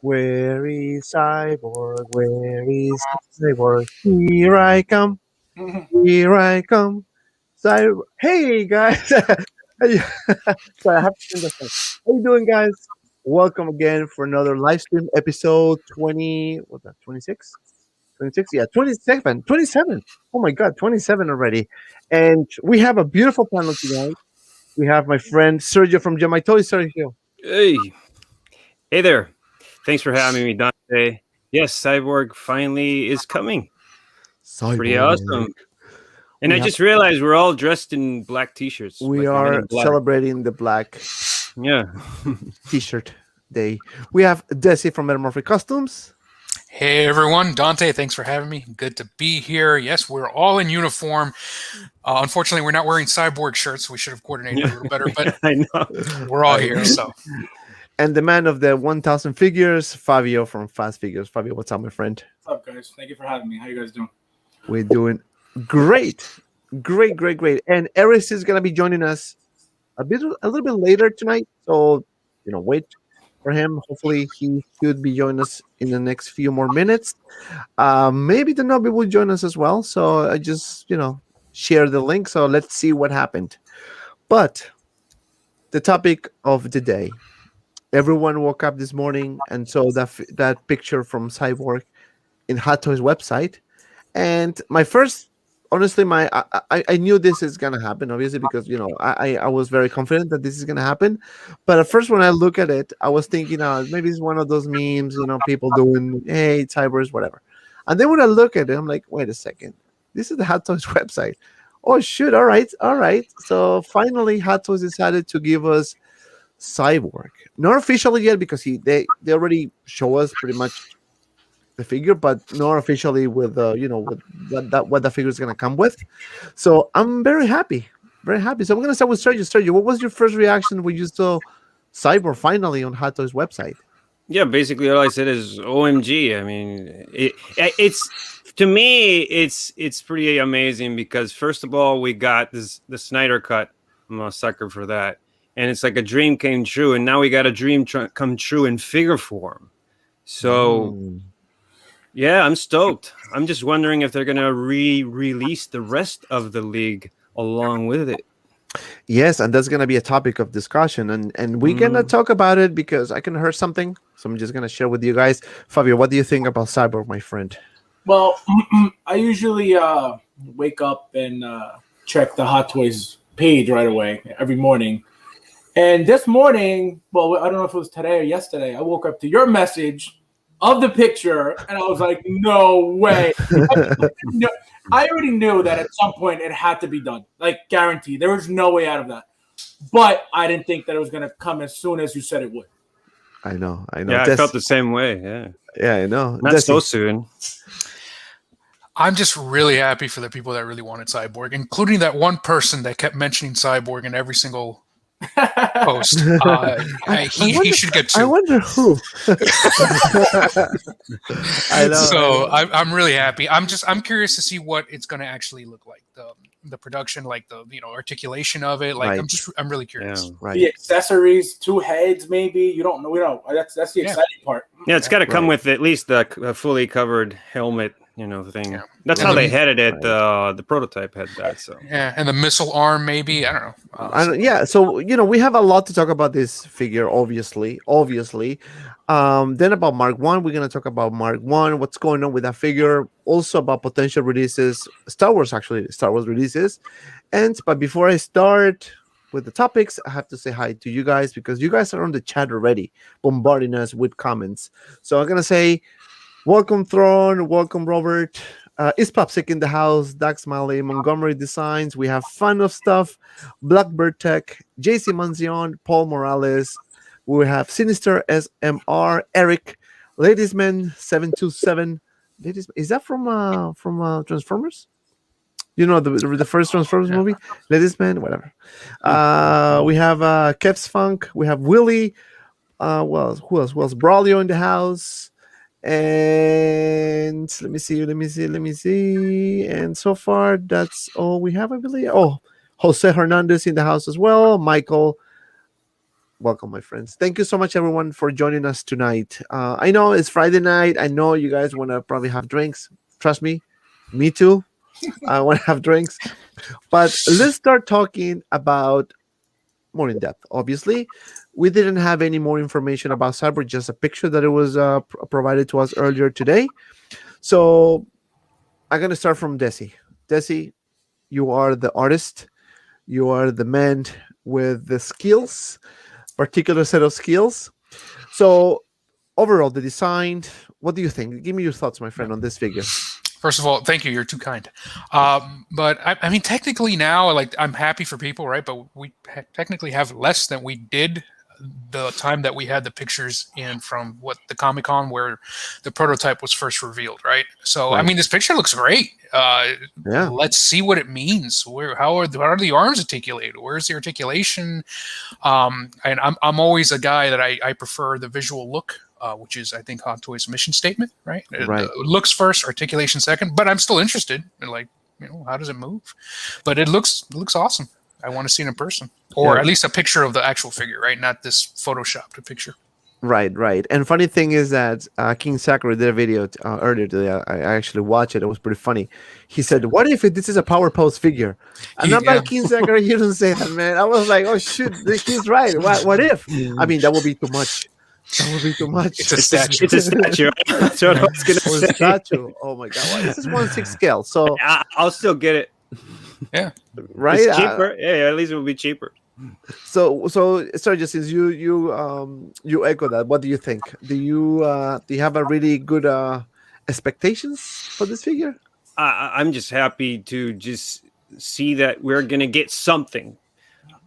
Where is Cyborg? Where is Cyborg? Here I come. Here I come. Cyborg. Hey guys. Sorry, I have to sing the song. How you doing, guys? Welcome again for another live stream episode 20. What's that? 26? 26? Yeah, 27. 27. Oh my God, 27 already. And we have a beautiful panel tonight. We have my friend Sergio from GEMIITOYS. Sergio. Hey, hey there. Thanks for having me, Dante. Yes, Cyborg finally is coming. It's pretty Cyborg. awesome. And We I have just realized we're all dressed in black t-shirts, we like the Men are in Black. celebrating the black Yeah. t-shirt day. We have Desi from Metamorphic Costumes. Hey everyone, Dante, thanks for having me. Good to be here. Yes, we're all in uniform. Unfortunately, we're not wearing cyborg shirts. We should have coordinated a little better, but I know. we're all here. So, And the man of the 1,000 figures, Fabio from Fast Figures. Fabio, what's up, my friend? What's up, guys? Thank you for having me. How you guys doing? We're doing great. Great. And Eris is going to be joining us a little bit later tonight. So, wait for him. Hopefully, he should be joining us in the next few more minutes. Maybe the Nobby will join us as well. So I just, share the link. So let's see what happened. But the topic of the day. Everyone woke up this morning and saw that picture from Cyborg in Hot Toys website. And my first, honestly, I knew this is gonna happen, obviously, because I was very confident that this is gonna happen. But at first, when I look at it, I was thinking, maybe it's one of those memes, people doing, hey, Cyborg, whatever. And then when I look at it, I'm like, wait a second, this is the Hot Toys website. Oh shoot! All right. So finally, Hot Toys decided to give us Cyborg. Not officially yet because they already show us pretty much the figure, but not officially with with what the figure is gonna come with. So I'm very happy. So I'm gonna start with Sergio. Sergio, what was your first reaction when you saw Cyborg finally on Hot Toys website? Yeah, basically all I said is OMG. I mean, it's to me it's pretty amazing because first of all, we got the Snyder cut. I'm a sucker for that. And it's like a dream came true, and now we got a dream come true in figure form. So, yeah, I'm stoked. I'm just wondering if they're gonna re-release the rest of the league along with it. Yes, and that's gonna be a topic of discussion, and we're gonna talk about it because I can hear something, so I'm just gonna share with you guys. Fabio, what do you think about Cyborg, my friend? Well, I usually wake up and check the Hot Toys page right away every morning. And this morning, well, I don't know if it was today or yesterday, I woke up to your message of the picture, and I was like, no way. I already knew that at some point it had to be done. Like, guaranteed. There was no way out of that. But I didn't think that it was going to come as soon as you said it would. I know. Yeah, I felt the same way. Yeah, I know. Not so soon. I'm just really happy for the people that really wanted Cyborg, including that one person that kept mentioning Cyborg in every single post. He should get 2. I wonder who. I know. So I'm really happy. I'm curious to see what it's going to actually look like. The production, like the articulation of it. Like Right. I'm really curious. Yeah, right. The accessories, 2 heads, maybe. You don't know. We don't. That's the exciting part. Yeah, it's got to come with at least the fully covered helmet, thing. Yeah. That's how they had it at the prototype had that. So yeah, and the missile arm, maybe. I don't know. Yeah, so we have a lot to talk about this figure, obviously. Then about Mark 1, we're gonna talk about Mark 1, what's going on with that figure, also about potential releases, Star Wars releases. But before I start with the topics, I have to say hi to you guys because you guys are on the chat already, bombarding us with comments. So I'm gonna say welcome Thrawn, welcome Robert. Is Popsick in the house? Dax Smiley, Montgomery Designs. We have Fun of Stuff, Blackbird Tech, JC Manzion, Paul Morales. We have Sinister SMR, Eric, Ladiesman 727. Is that from Transformers? The first Transformers movie? Ladiesman, whatever. We have Kev's Funk. We have Willie. Who else? Braulio in the house. And let me see. And so far, that's all we have, I believe. Oh, Jose Hernandez in the house as well. Michael Welcome, my friends. Thank you so much, everyone, for joining us tonight. I know it's Friday night. I know you guys want to probably have drinks. Trust me too. I want to have drinks. But let's start talking about more in depth. Obviously, we didn't have any more information about Cyborg, just a picture that it was provided to us earlier today. So I'm going to start from Desi. Desi, you are the artist. You are the man with the skills, particular set of skills. So overall, the design, what do you think? Give me your thoughts, my friend, on this figure. First of all, thank you. You're too kind. But I mean, technically now, like, I'm happy for people, right? But we technically have less than we did the time that we had the pictures in from the Comic-Con where the prototype was first revealed, right? So, Right. I mean, this picture looks great. Yeah. Let's see what it means. How are the arms articulated? Where's the articulation? And I'm always a guy that I prefer the visual look. Which is, I think, Hot Toys' mission statement, right? Right. Looks first, articulation second. But I'm still interested in, like, how does it move? But it looks awesome. I want to see it in person, or at least a picture of the actual figure, right? Not this photoshopped picture. Right. And funny thing is that King Sakura did a video earlier today. I actually watched it. It was pretty funny. He said, "What if this is a power pose figure?" And I'm like, King Sakura, you don't say that, man. I was like, oh shoot, he's right. What if? I mean, that would be too much. That would be too much. It's a statue. It's a statue. Right? That's what I was gonna Oh, say. a statue. Oh my god. Well, this is 1/6 scale. So I'll still get it. Yeah. right. It's cheaper. Yeah, at least it will be cheaper. So Sergio, since you echo that, what do you think? Do you have a really good expectations for this figure? I'm just happy to just see that we're gonna get something.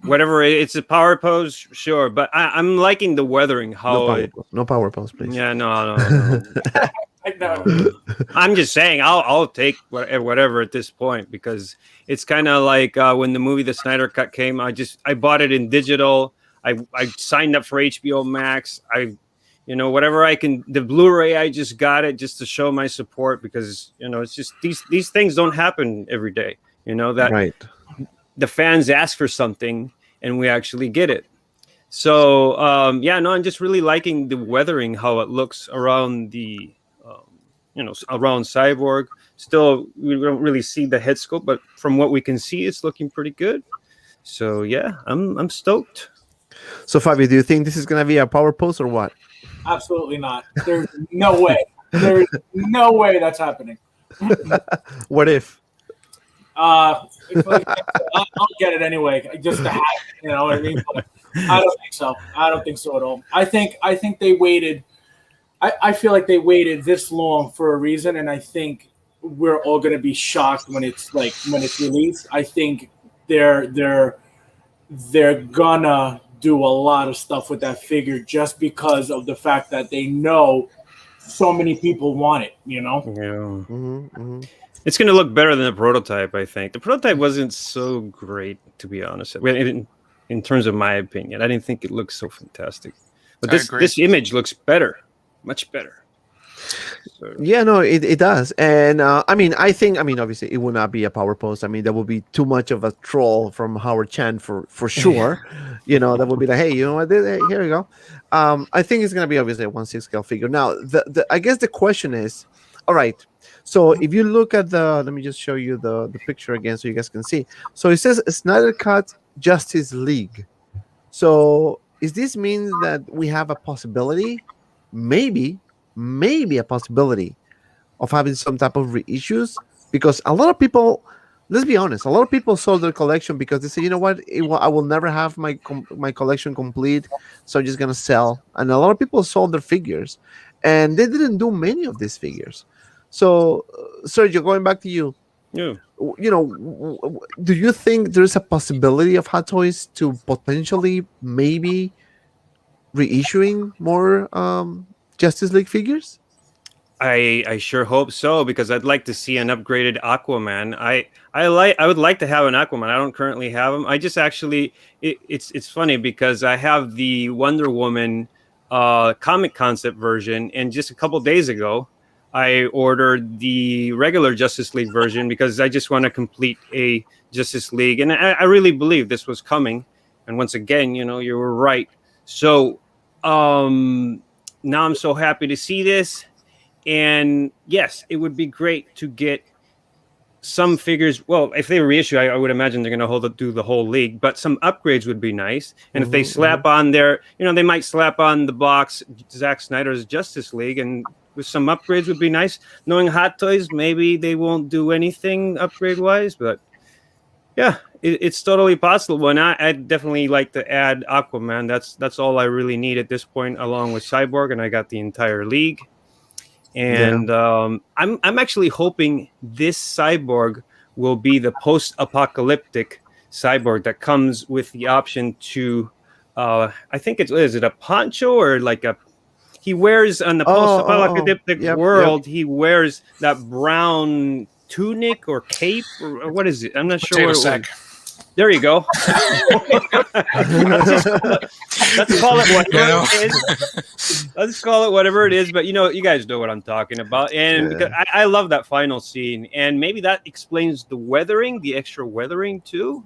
Whatever it's a power pose, sure, but I'm liking the weathering. How No power pose, please. Yeah, no. I know. I'm just saying, I'll take whatever at this point, because it's kind of like when the movie The Snyder Cut came. I bought it in digital. I signed up for HBO Max. Whatever I can. The Blu-ray, I just got it just to show my support, because it's just these things don't happen every day. That Right. the fans ask for something and we actually get it. So I'm just really liking the weathering, how it looks around the around Cyborg. Still, we don't really see the head sculpt, but from what we can see, it's looking pretty good. So yeah, I'm stoked. So Fabio, do you think this is gonna be a power pose or what? Absolutely not. There's no way. There's no way that's happening. What if? I'll get it anyway, just to have it, you know what I mean? But I don't think so. I don't think so at all. I think they waited. I feel like they waited this long for a reason, and I think we're all going to be shocked when it's released. I think they're gonna do a lot of stuff with that figure just because of the fact that they know so many people want it. Yeah. Mm-hmm. It's going to look better than the prototype, I think. The prototype wasn't so great, to be honest. In terms of my opinion, I didn't think it looked so fantastic. But this image looks better, much better. So. Yeah, no, it does. And I think obviously it will not be a power pose. I mean, that would be too much of a troll from Howard Chan for sure. That would be like, hey, you know what? Hey, here you go. I think it's gonna be obviously a 1/6 scale figure. Now, I guess the question is, all right. So if you look at let me just show you the picture again so you guys can see. So it says Snyder Cut Justice League. So is this mean that we have a possibility, maybe a possibility of having some type of reissues? Because a lot of people, let's be honest, a lot of people sold their collection because they say, you know what, I will never have my collection complete, so I'm just gonna sell. And a lot of people sold their figures, and they didn't do many of these figures. So, Sergio, going back to you, Yeah. Do you think there's a possibility of Hot Toys to potentially maybe reissuing more Justice League figures? I sure hope so, because I'd like to see an upgraded Aquaman. I would like to have an Aquaman. I don't currently have him. I just actually it's funny because I have the Wonder Woman comic concept version, and just a couple days ago I ordered the regular Justice League version because I just want to complete a Justice League, and I really believe this was coming. And once again, you were right. So now I'm so happy to see this. And yes, it would be great to get some figures. Well, if they reissue, I would imagine they're going to do the whole league, but some upgrades would be nice. And if they slap on their, they might slap on the box Zack Snyder's Justice League, and with some upgrades would be nice. Knowing Hot Toys, maybe they won't do anything upgrade wise, but yeah, it's totally possible. And I'd definitely like to add Aquaman. That's all I really need at this point, along with Cyborg, and I got the entire league. And I'm actually hoping this Cyborg will be the post-apocalyptic Cyborg that comes with the option to, I think is it a poncho or like he wears on the post-apocalyptic world, he wears that brown tunic or cape or what is it? I'm not sure. There you go. Let's call it whatever it is. Let's call it whatever it is. But you guys know what I'm talking about. And because I love that final scene, and maybe that explains the extra weathering too.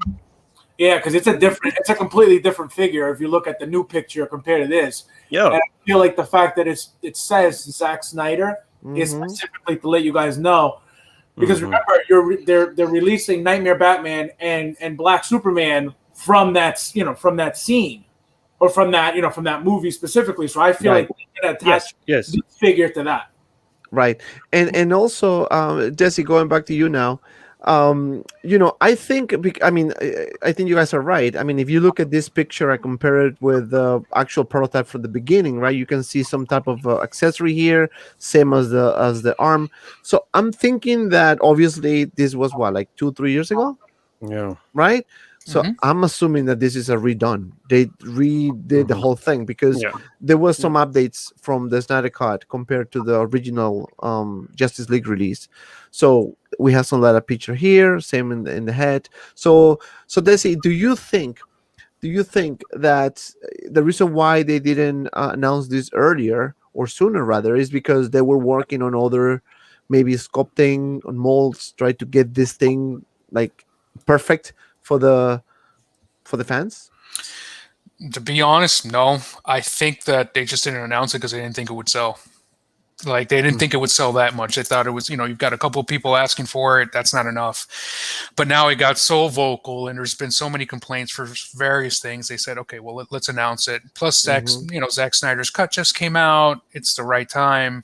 Yeah, because it's a completely different figure if you look at the new picture compared to this. Yeah, and I feel like the fact that it says Zack Snyder is specifically to let you guys know. Because remember, they're releasing Nightmare Batman and Black Superman from that scene, or from that movie specifically. So I feel like they can attach this figure to that. Right, and also Jesse, going back to you now, I think you guys are right. I mean, if you look at this picture, I compare it with the actual prototype from the beginning, right? You can see some type of accessory here, same as the arm. So I'm thinking that obviously this was like 2-3 years ago. Yeah. Right. So I'm assuming that this is a redone. They redid the whole thing because there was some updates from the Snyder Cut compared to the original Justice League release. So we have some letter picture here, same in the head. So Desi, do you think that the reason why they didn't announce this earlier or sooner rather is because they were working on other maybe sculpting on molds, try to get this thing like perfect for the fans? To be honest, no. I think that they just didn't announce it because they didn't think it would sell. Like they didn't think it would sell that much. They thought it was, you've got a couple of people asking for it. That's not enough. But now it got so vocal, and there's been so many complaints for various things. They said, okay, well, let's announce it. Plus, Zack Snyder's cut just came out. It's the right time.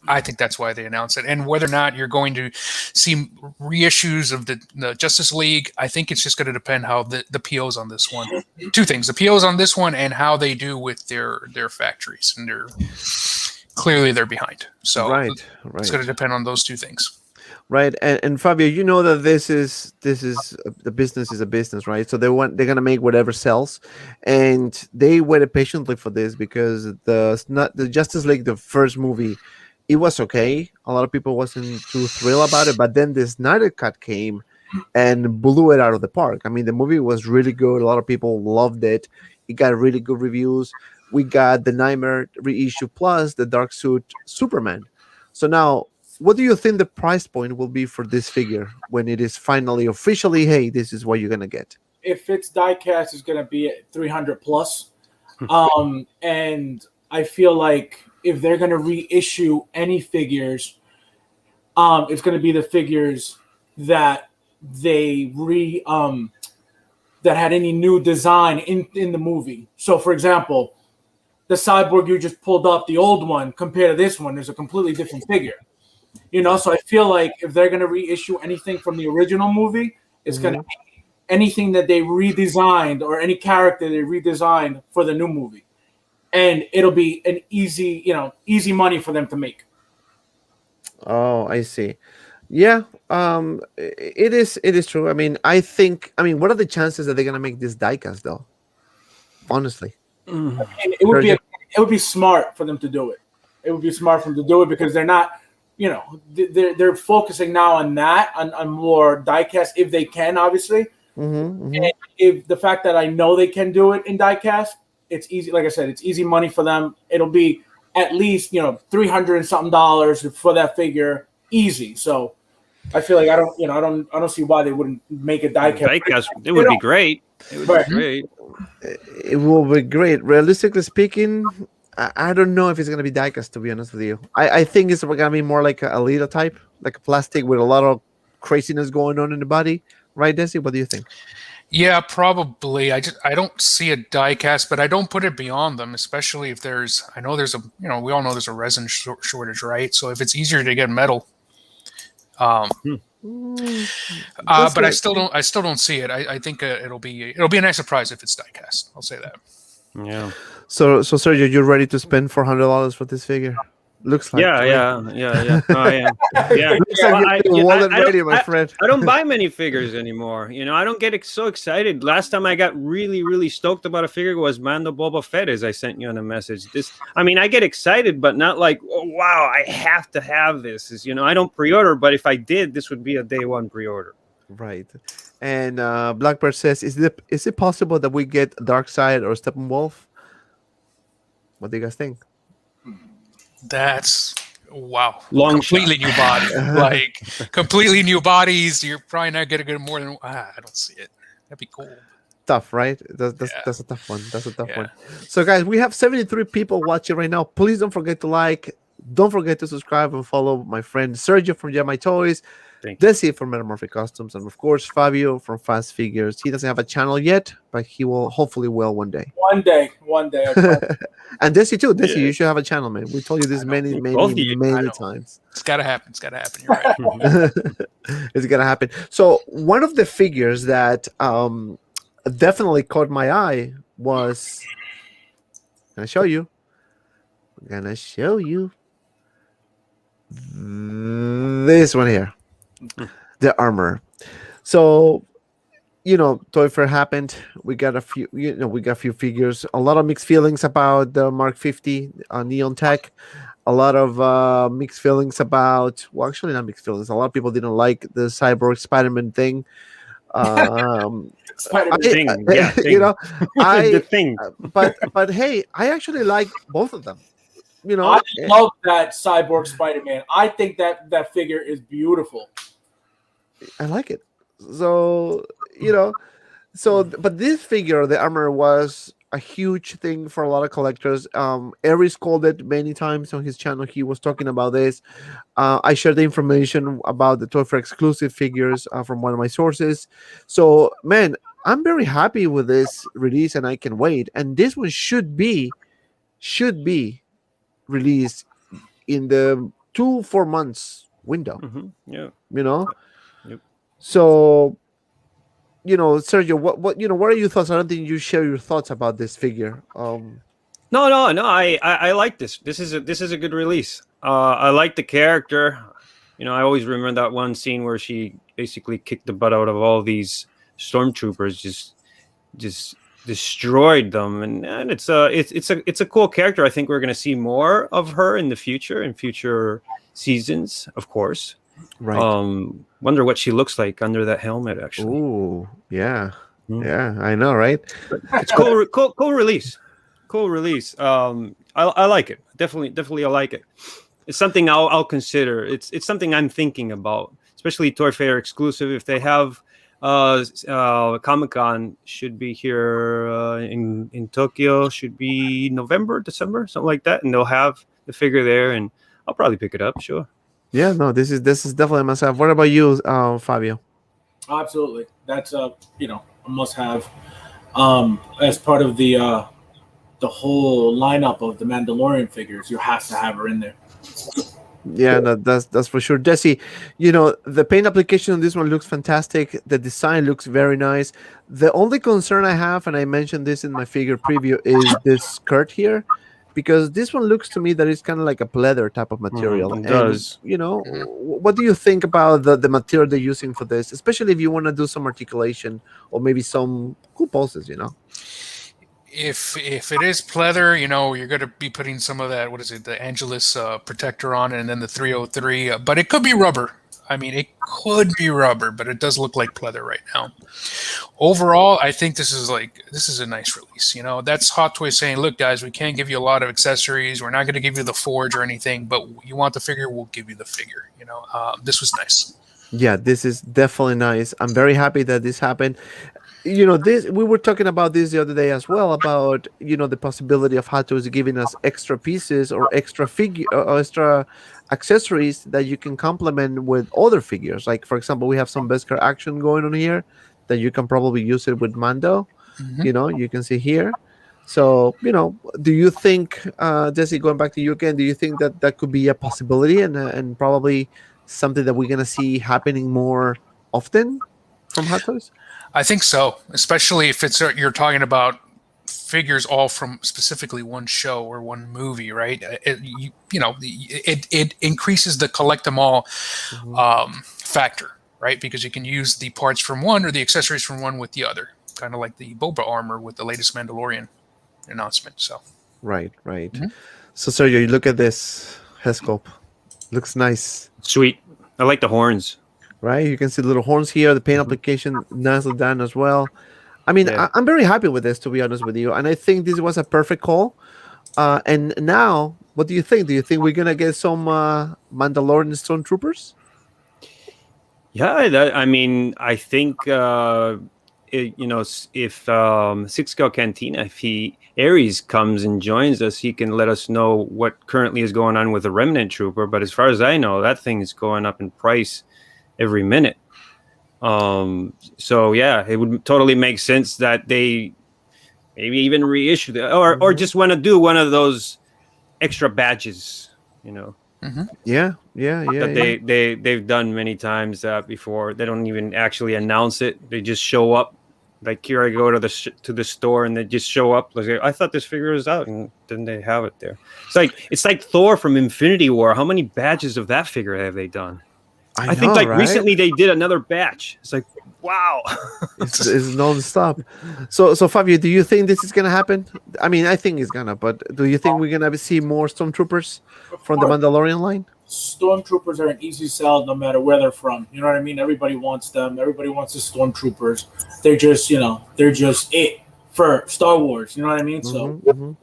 I think that's why they announced it. And whether or not you're going to see reissues of the Justice League, I think it's just going to depend how the POs on this one. Two things: the POs on this one and how they do with their factories. And clearly they're behind. So it's going to depend on those two things. Right. And Fabio, you know that this is the business is a business, right? So they're going to make whatever sells, and they waited patiently for this because the Justice League, the first movie, it was okay. A lot of people wasn't too thrilled about it, but then the Snyder Cut came and blew it out of the park. I mean, the movie was really good. A lot of people loved it. It got really good reviews. We got the Nightmare reissue plus the Dark Suit Superman. So now, what do you think the price point will be for this figure when it is finally officially, hey, this is what you're gonna get? If it's diecast, it's gonna be at 300 plus. And I feel like if they're gonna reissue any figures, it's gonna be the figures that they that had any new design in the movie. So, for example, the Cyborg you just pulled up, the old one, compared to this one, there's a completely different figure. So I feel like if they're going to reissue anything from the original movie, it's going to be anything that they redesigned or any character they redesigned for the new movie. And it'll be an easy money for them to make. Oh, I see. Yeah, it is true. I mean, what are the chances that they're going to make this diecast though? Honestly. It would be smart for them to do it. It would be smart for them to do it because they're not, they're focusing now on that, on more diecast if they can, obviously. And if the fact that I know they can do it in diecast, it's easy. Like I said, it's easy money for them. It'll be at least $300 and something for that figure, easy. So I feel like I don't see why they wouldn't make a die cast. Diecast, it would be great. It would Right. be great. It will be great. Realistically speaking, I don't know if it's gonna be diecast. To be honest with you, I think it's gonna be more like a Lita type, like a plastic with a lot of craziness going on in the body. Right, Desi? What do you think? Yeah, probably. I don't see a die cast, but I don't put it beyond them, especially if there's. I know there's a. We all know there's a resin shortage, right? So if it's easier to get metal, but I still don't see it. I think it'll be a nice surprise if it's die cast. I'll say that. Yeah. So Sergio, you're ready to spend $400 for this figure? Looks like. Yeah. No, I am. Yeah. Looks like you're wallet ready, my friend. I don't buy many figures anymore. I don't get so excited. Last time I got really, really stoked about a figure was Mando Boba Fett, as I sent you on a message. I get excited, but not like, oh, wow, I have to have this. I don't pre-order, but if I did, this would be a day one pre-order. Right. And Blackbird says, is it possible that we get Darkseid or Steppenwolf? What do you guys think? That's wow. Completely new body. Completely new bodies. You're probably not going to get more than I don't see it. That'd be cool. Tough, right? That's a tough one. That's a tough one. So guys, we have 73 people watching right now. Please don't forget to like. Don't forget to subscribe and follow my friend Sergio from GEMIITOYS, Desi from Metamorphic Customs, and of course Fabio from Fast Figures. He doesn't have a channel yet, but he will hopefully one day. One day. And Desi too. Desi, you should have a channel, man. We told you this many times. It's gotta happen. You're right. It's gonna happen. So one of the figures that definitely caught my eye was. Can I show you? I'm gonna show you this one here, the armor. So. Toy Fair happened. We got a few figures. A lot of mixed feelings about the Mark 50 Neon Tech. A lot of mixed feelings about. Well, actually, not mixed feelings. A lot of people didn't like the Cyborg Spider-Man thing. Spider-Man thing. The thing. But hey, I actually like both of them. I love that Cyborg Spider-Man. I think that figure is beautiful. I like it. So but this figure, the armor, was a huge thing for a lot of collectors. Aries called it many times on his channel. He was talking about this. I shared the information about the Toy Fair exclusive figures from one of my sources. So, man, I'm very happy with this release, and I can wait. And this one should be released in the 2-4 months window. Mm-hmm. Yeah. Yep. So, Sergio, what are your thoughts? I don't think you share your thoughts about this figure. No. I like this. This is a good release. I like the character. I always remember that one scene where she basically kicked the butt out of all these stormtroopers, just destroyed them, and it's a cool character. I think we're going to see more of her in the future, in future seasons, of course. Right. Wonder what she looks like under that helmet, actually. Ooh, yeah. Yeah, I know, right? It's cool release. Cool release. I like it. Definitely I like it. It's something I'll consider. It's something I'm thinking about, especially Toy Fair exclusive. If they have Comic-Con should be here in Tokyo, should be November, December, something like that, and they'll have the figure there, and I'll probably pick it up, sure. Yeah, no, this is definitely a must-have. What about you, Fabio? Absolutely, that's a must-have. As part of the whole lineup of the Mandalorian figures, you have to have her in there. Yeah, no, that's for sure. Desi, the paint application on this one looks fantastic. The design looks very nice. The only concern I have, and I mentioned this in my figure preview, is this skirt here. Because this one looks to me that it's kind of like a pleather type of material. It does. What do you think about the material they're using for this? Especially if you want to do some articulation or maybe some cool poses, If it is pleather, you're going to be putting some of that, the Angelus protector on it, and then the 303. But it could be rubber. I mean, it could be rubber, but it does look like pleather right now. Overall, I think this is a nice release. That's Hot Toys saying, look, guys, we can't give you a lot of accessories. We're not going to give you the forge or anything, but you want the figure, we'll give you the figure. This was nice. Yeah, this is definitely nice. I'm very happy that this happened. This we were talking about this the other day as well, about the possibility of Hato is giving us extra pieces or extra figure or extra accessories that you can complement with other figures. Like, for example, we have some Beskar action going on here that you can probably use it with Mando. Mhm. You can see here. So, do you think, Jesse, going back to you again, do you think that that could be a possibility, and probably something that we're gonna see happening more often from Hot Toys? I think so, especially if you're talking about figures all from specifically one show or one movie, right? It increases the collect them all factor, right? Because you can use the parts from one or the accessories from one with the other, kind of like the Boba armor with the latest Mandalorian announcement. So Right, right. Mhm. So, Sergio, you look at this head sculpt. Looks nice, Sweet. I like the horns. right? You can see the little horns here. The paint application nicely done as well. I mean, Yeah. I'm very happy with this, to be honest with you, and I think this was a perfect call. And now, what do you think? Do you think we're gonna get some Mandalorian stormtroopers? Yeah, I mean, I think if Six Scale Cantina, if Ares comes and joins us, he can let us know what currently is going on with the Remnant Trooper. But as far as I know, that thing is going up in price every minute. So yeah, it would totally make sense that they maybe even reissue or just want to do one of those extra badges, Yeah. that they've done many times before. They don't even actually announce it; they just show up. Like here, I go to the store and they just show up. Like, I thought this figure was out, and then they have it there. It's like Thor from Infinity War. How many batches of that figure have they done? I think know, like right? recently they did another batch. It's like, wow. It's non-stop. So Fabio, do you think this is gonna happen? I mean, I think it's gonna, but do you think we're gonna see more stormtroopers from the Mandalorian line? Stormtroopers are an easy sell no matter where they're from. You know what I mean? Everybody wants them. Everybody wants the stormtroopers. They're just, they're just it for Star Wars. You know what I mean? So Mhm.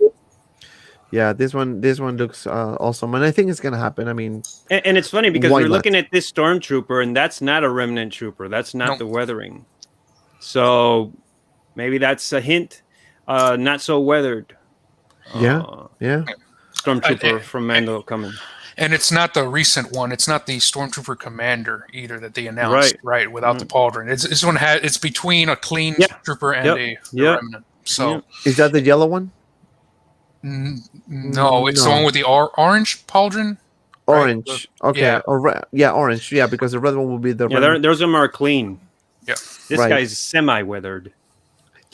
Yeah, this one looks awesome, and I think it's gonna happen. I mean, And it's funny because Why we're not? looking at this stormtrooper, and that's not a remnant trooper. That's not Nope. the weathering. So maybe that's a hint. Not so weathered. yeah. Stormtrooper from Mando coming. And it's not the recent one. It's not the Stormtrooper Commander either that they announced, right? Without the pauldron. This one it's between a clean Yeah. trooper and Yep. a Yep. remnant. So Yep. Is that the yellow one? no, it's the No. one with the orange pauldron. Orange. Okay. Yeah. Or orange. Yeah, because the red one will be the Yeah, remnant. those are clean. Yeah. This Right. guy's semi-weathered.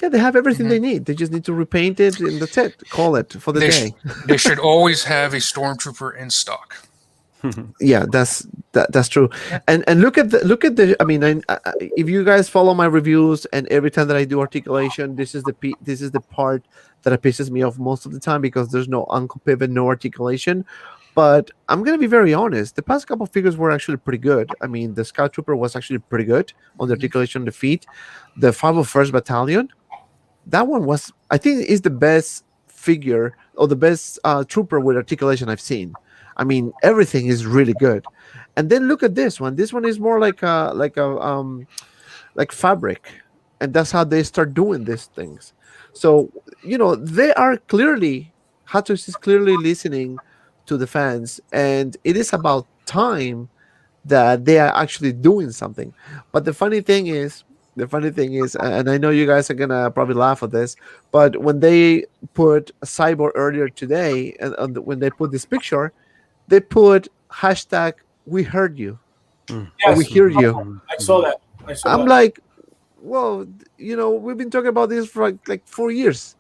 Yeah, they have everything they need. They just need to repaint it, and that's it. Call it for the They, day. they should always have a Stormtrooper in stock. Yeah, that's true. And look at the. I mean, if you guys follow my reviews, and every time that I do articulation, this is the part that pisses me off most of the time, because there's no uncle pivot, no articulation. But I'm gonna be very honest. The past couple figures were actually pretty good. I mean, the Scout Trooper was actually pretty good on the articulation on the feet. The 501st Battalion, that one was, I think, is the best figure or the best trooper with articulation I've seen. I mean, everything is really good. And then look at this one. This one is more like fabric, and that's how they start doing these things. So they are clearly, Hatos is clearly listening to the fans, and it is about time that they are actually doing something. But the funny thing is, and I know you guys are gonna probably laugh at this, but when they put Cyborg earlier today, and when they put this picture, they put hashtag "We heard you" or "We hear you." I saw that. I'm like, well, we've been talking about this for like 4 years.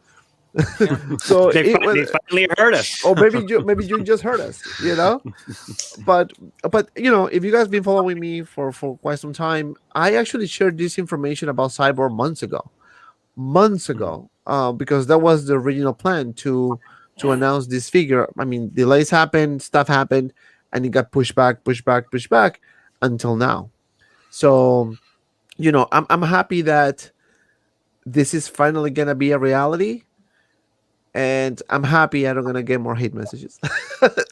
So They finally heard us. or maybe you just heard us, but if you guys been following me for quite some time, I actually shared this information about Cyborg months ago, because that was the original plan to announce this figure. I mean, delays happened, stuff happened, and it got pushed back until now. So I'm happy that this is finally gonna be a reality. and I'm happy I don't gonna get more hate messages.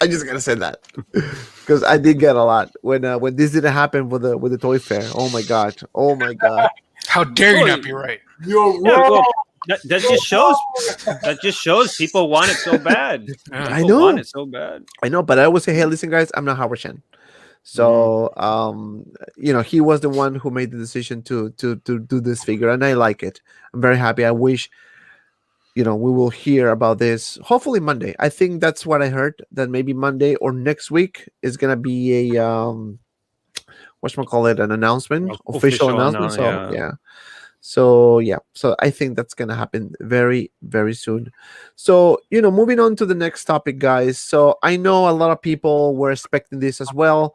I just gotta say that because I did get a lot when this didn't happen with the toy fair. Oh my god! Oh my god! How dare you Oh, not be right? You're Yeah, wrong. well, that just shows people want it so bad. Yeah. I People want know, it so bad. I know, but I always say, hey, listen, guys, I'm not Howard Chen. So he was the one who made the decision to do this figure, and I like it. I'm very happy. I wish we will hear about this hopefully Monday. I think that's what I heard, that maybe Monday or next week is gonna be a whatchamacallit, an announcement, official announcement. So Yeah. yeah. So I think that's gonna happen very, very soon. So moving on to the next topic, guys. So I know a lot of people were expecting this as well.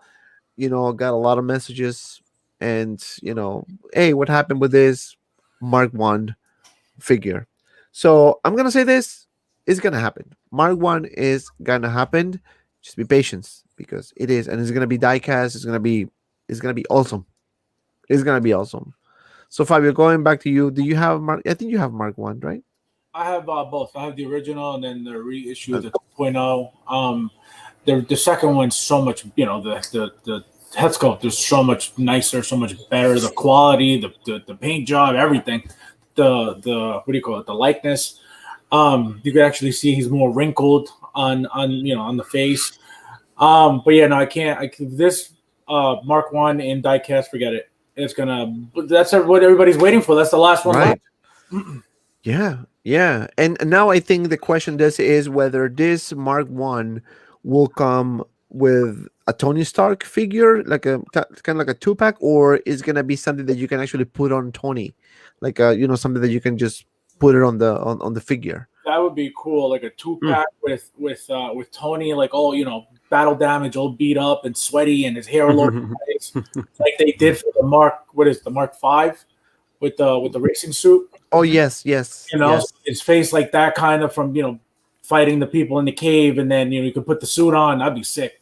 Got a lot of messages, and hey, what happened with this Mark One figure? So I'm gonna say this is gonna happen. Mark One is gonna happen. Just be patient, because it is, and it's gonna be diecast. It's gonna be awesome. It's gonna be awesome. So Fabio, going back to you, do you have Mark? I think you have Mark One, right? I have both. I have the original and then the reissue, Uh, the 2.0. The second one's so much, the head sculpt is so much nicer, so much better. The quality, the paint job, everything. The what do you call it? The likeness. You could actually see he's more wrinkled on the face. But yeah, no, I can't. This Mark One in diecast, forget it. It's gonna. That's what everybody's waiting for. That's the last one Right. left. Yeah. And now I think the question is whether this Mark One will come with a Tony Stark figure, like kind of like a 2-pack, or is gonna be something that you can actually put on Tony, like something that you can just put it on the figure. That would be cool, like a 2-pack with Tony, like all battle damage, all beat up and sweaty, and his hair all over the place, like they did for the Mark. What is the Mark 5 with the racing suit? Oh yes, yes, yes. His face like that, kind of from fighting the people in the cave, and then you could put the suit on. That'd be sick.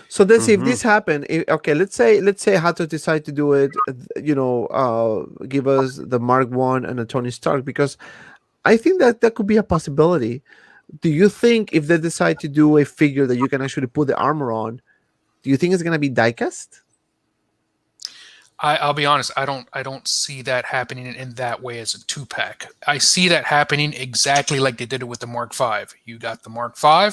So let's see if this happened. Okay, let's say how to decide to do it. Give us the Mark One and a Tony Stark, because I think that could be a possibility. Do you think if they decide to do a figure that you can actually put the armor on, do you think it's gonna be diecast? I'll be honest. I don't see that happening in that way as a 2-pack. I see that happening exactly like they did it with the Mark V. You got the Mark V,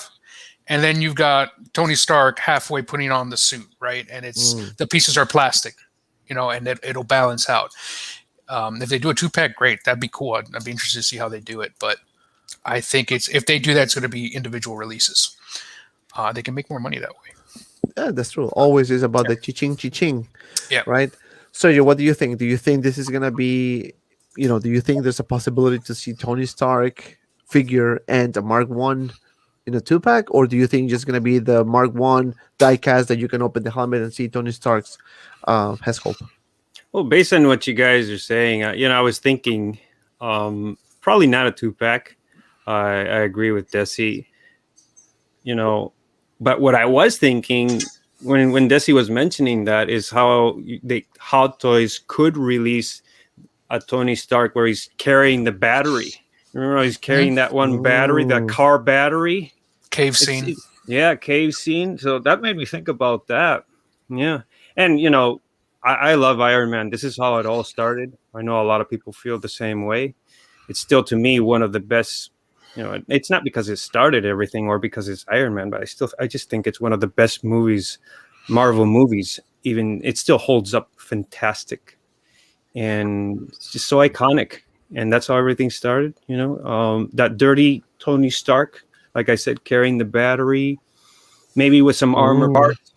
and then you've got Tony Stark halfway putting on the suit, right? And the pieces are plastic, and it'll balance out. If they do a 2-pack, great. That'd be cool. I'd be interested to see how they do it. But I think if they do that, it's going to be individual releases. They can make more money that way. Yeah, that's true. Always is about the chi-ching. Yeah. Right. So, what do you think? Do you think this is gonna be, do you think there's a possibility to see Tony Stark figure and a Mark One in a 2-pack, or do you think just gonna be the Mark One diecast that you can open the helmet and see Tony Stark's head sculpt? Well, based on what you guys are saying, I was thinking probably not a 2-pack. I agree with Desi. But what I was thinking when Desi was mentioning that is how Hot Toys could release a Tony Stark where he's carrying the battery. Remember, he's carrying that one battery, that car battery. Cave scene. Cave scene. So that made me think about that. Yeah. And, I love Iron Man. This is how it all started. I know a lot of people feel the same way. It's still, to me, one of the best. It's not because it started everything or because it's Iron Man, but I just think it's one of the best movies, Marvel movies. Even it still holds up fantastic, and it's just so iconic. And that's how everything started. That dirty Tony Stark, like I said, carrying the battery, maybe with some armor parts,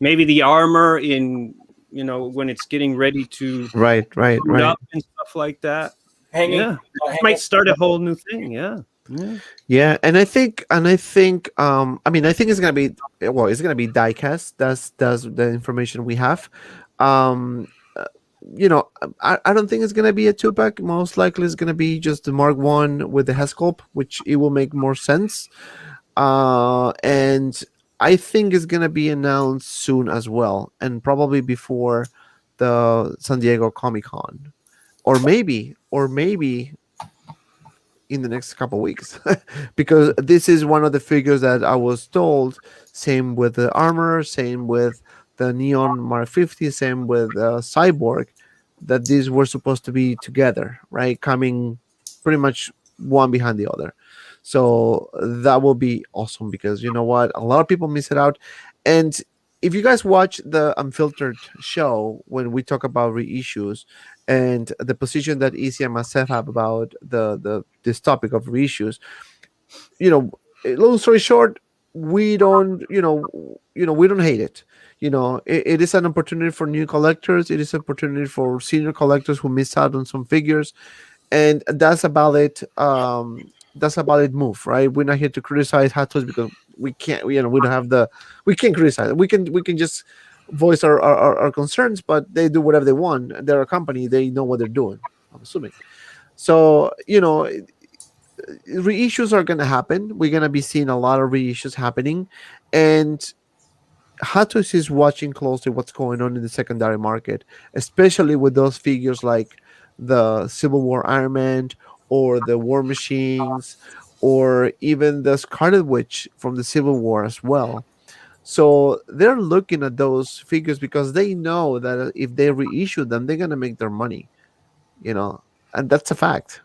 maybe the armor in when it's getting ready to right up and stuff like that. Hanging, might start a whole new thing. Yeah, and I think I think it's gonna be it's gonna be diecast. That's the information we have. I don't think it's gonna be a 2-pack. Most likely, it's gonna be just the Mark One with the head sculpt, which it will make more sense. And I think it's gonna be announced soon as well, and probably before the San Diego Comic-Con, or maybe in the next couple weeks because this is one of the figures that I was told. Same with the armor, same with the Neon Mark 50, same with Cyborg, that these were supposed to be together, right? Coming pretty much one behind the other. So that will be awesome because you know what? A lot of people miss it out. And if you guys watch the Unfiltered show when we talk about reissues and the position that Easy and myself have about the this topic of reissues, you know, long story short, we don't, we don't hate it. It is an opportunity for new collectors. It is an opportunity for senior collectors who miss out on some figures, and that's a valid move, right? We're not here to criticize Hot Toys because we can't, we don't have we can't criticize. We can just voice our concerns, but they do whatever they want. They're a company, they know what they're doing, I'm assuming. So reissues are going to happen. We're going to be seeing a lot of reissues happening, and Hot Toys is watching closely what's going on in the secondary market, especially with those figures like the Civil War Iron Man or the War Machines or even the Scarlet Witch from the Civil War as well. So they're looking at those figures because they know that if they reissue them, they're going to make their money, and that's a fact.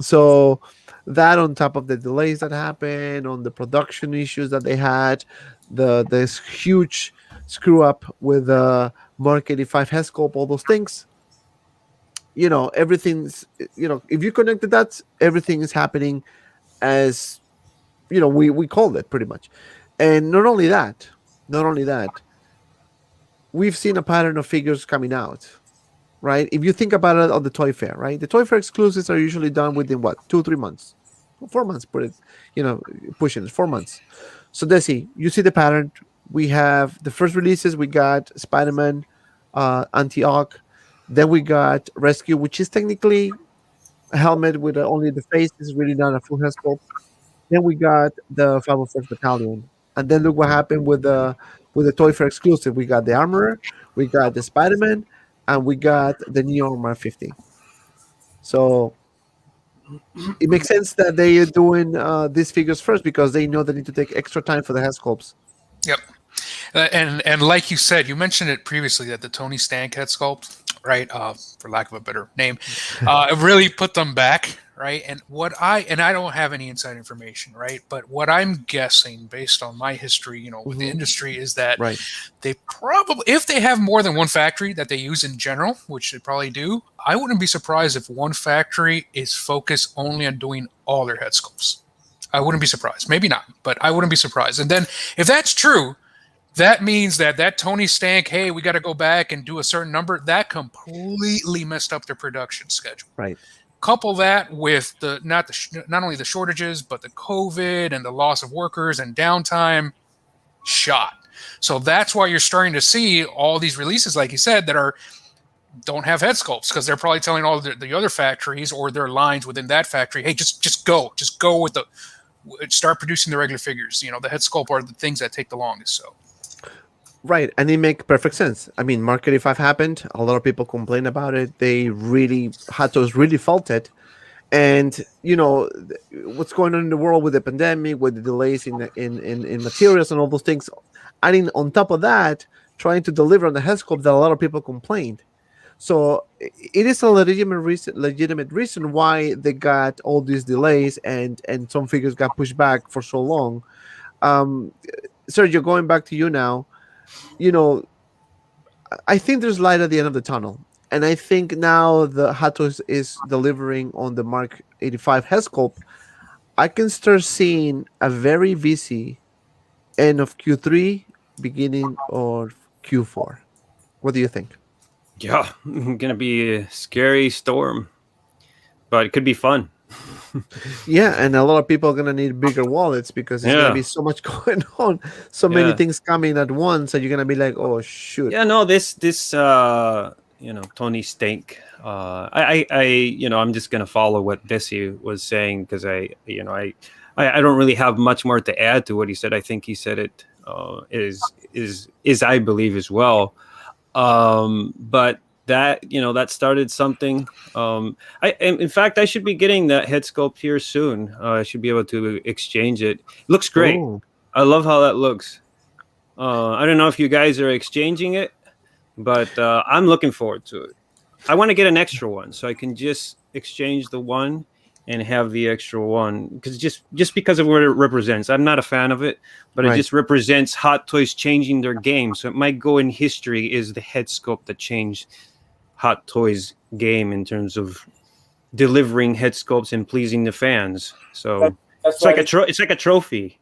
So that on top of the delays that happened, on the production issues that they had, this huge screw up with Mark 85 head sculpt, all those things, everything's, if you connected that, everything is happening as we called it pretty much. And not only that, we've seen a pattern of figures coming out, right? If you think about it on the Toy Fair, right? The Toy Fair exclusives are usually done within what, 2-3 months, 4 months, put it, pushing it 4 months. So Desi, you see the pattern. We have the first releases. We got Spider-Man, Anti-Ock. Then we got Rescue, which is technically a helmet with only the face. This is really not a full head sculpt. Then we got the 501st Battalion, and then look what happened with the Toy Fair exclusive. We got the Armorer, we got the Spider-Man, and we got the Neon Mark 50. So it makes sense that they are doing these figures first because they know they need to take extra time for the head sculpts. Yep. And like you said, you mentioned it previously that the Tony Stank head sculpt, right? For lack of a better name, it really put them back, right? And I don't have any inside information, right? But what I'm guessing based on my history, with the industry, is that Right. they probably, if they have more than one factory that they use in general, which they probably do, I wouldn't be surprised if one factory is focused only on doing all their head sculpts. I wouldn't be surprised. Maybe not, but I wouldn't be surprised. And then if that's true, that means that Tony Stank, hey, we got to go back and do a certain number, that completely messed up their production schedule. Right. Couple that with not only the shortages, but the COVID and the loss of workers and downtime, shot. So that's why you're starting to see all these releases, like you said, that don't have head sculpts because they're probably telling all the other factories or their lines within that factory, hey, just go with start producing the regular figures. The head sculpt are the things that take the longest. So. Right, and it makes perfect sense. I mean, Mark 85 happened. A lot of people complain about it. Hot Toys really felt it. And, what's going on in the world with the pandemic, with the delays in materials and all those things. Adding on top of that, trying to deliver on the head sculpt that a lot of people complained. So it is a legitimate reason why they got all these delays and some figures got pushed back for so long. Sergio, going back to you now, I think there's light at the end of the tunnel. And I think now the Hot Toys is delivering on the Mark 85 head sculpt. I can start seeing a very busy end of Q3, beginning of Q4. What do you think? Yeah, gonna be a scary storm, but it could be fun. Yeah, and a lot of people are gonna need bigger wallets because there's gonna be so much going on, so many things coming at once, and you're gonna be like, "Oh shoot!" Yeah, no, this Tony Stank. I'm just gonna follow what Desi was saying because I don't really have much more to add to what he said. I think he said it is I believe as well. But that that started something. In fact, I should be getting that head sculpt here soon. I should be able to exchange it. Looks great. Oh, I love how that looks. I don't know if you guys are exchanging it, but I'm looking forward to it. I want to get an extra one so I can just exchange the one and have the extra one, because just because of what it represents. I'm not a fan of it, but Right. it just represents Hot Toys changing their game. So it might go in history as the head sculpt that changed Hot Toys game in terms of delivering head sculpts and pleasing the fans. So That's it's like why it's like a trophy.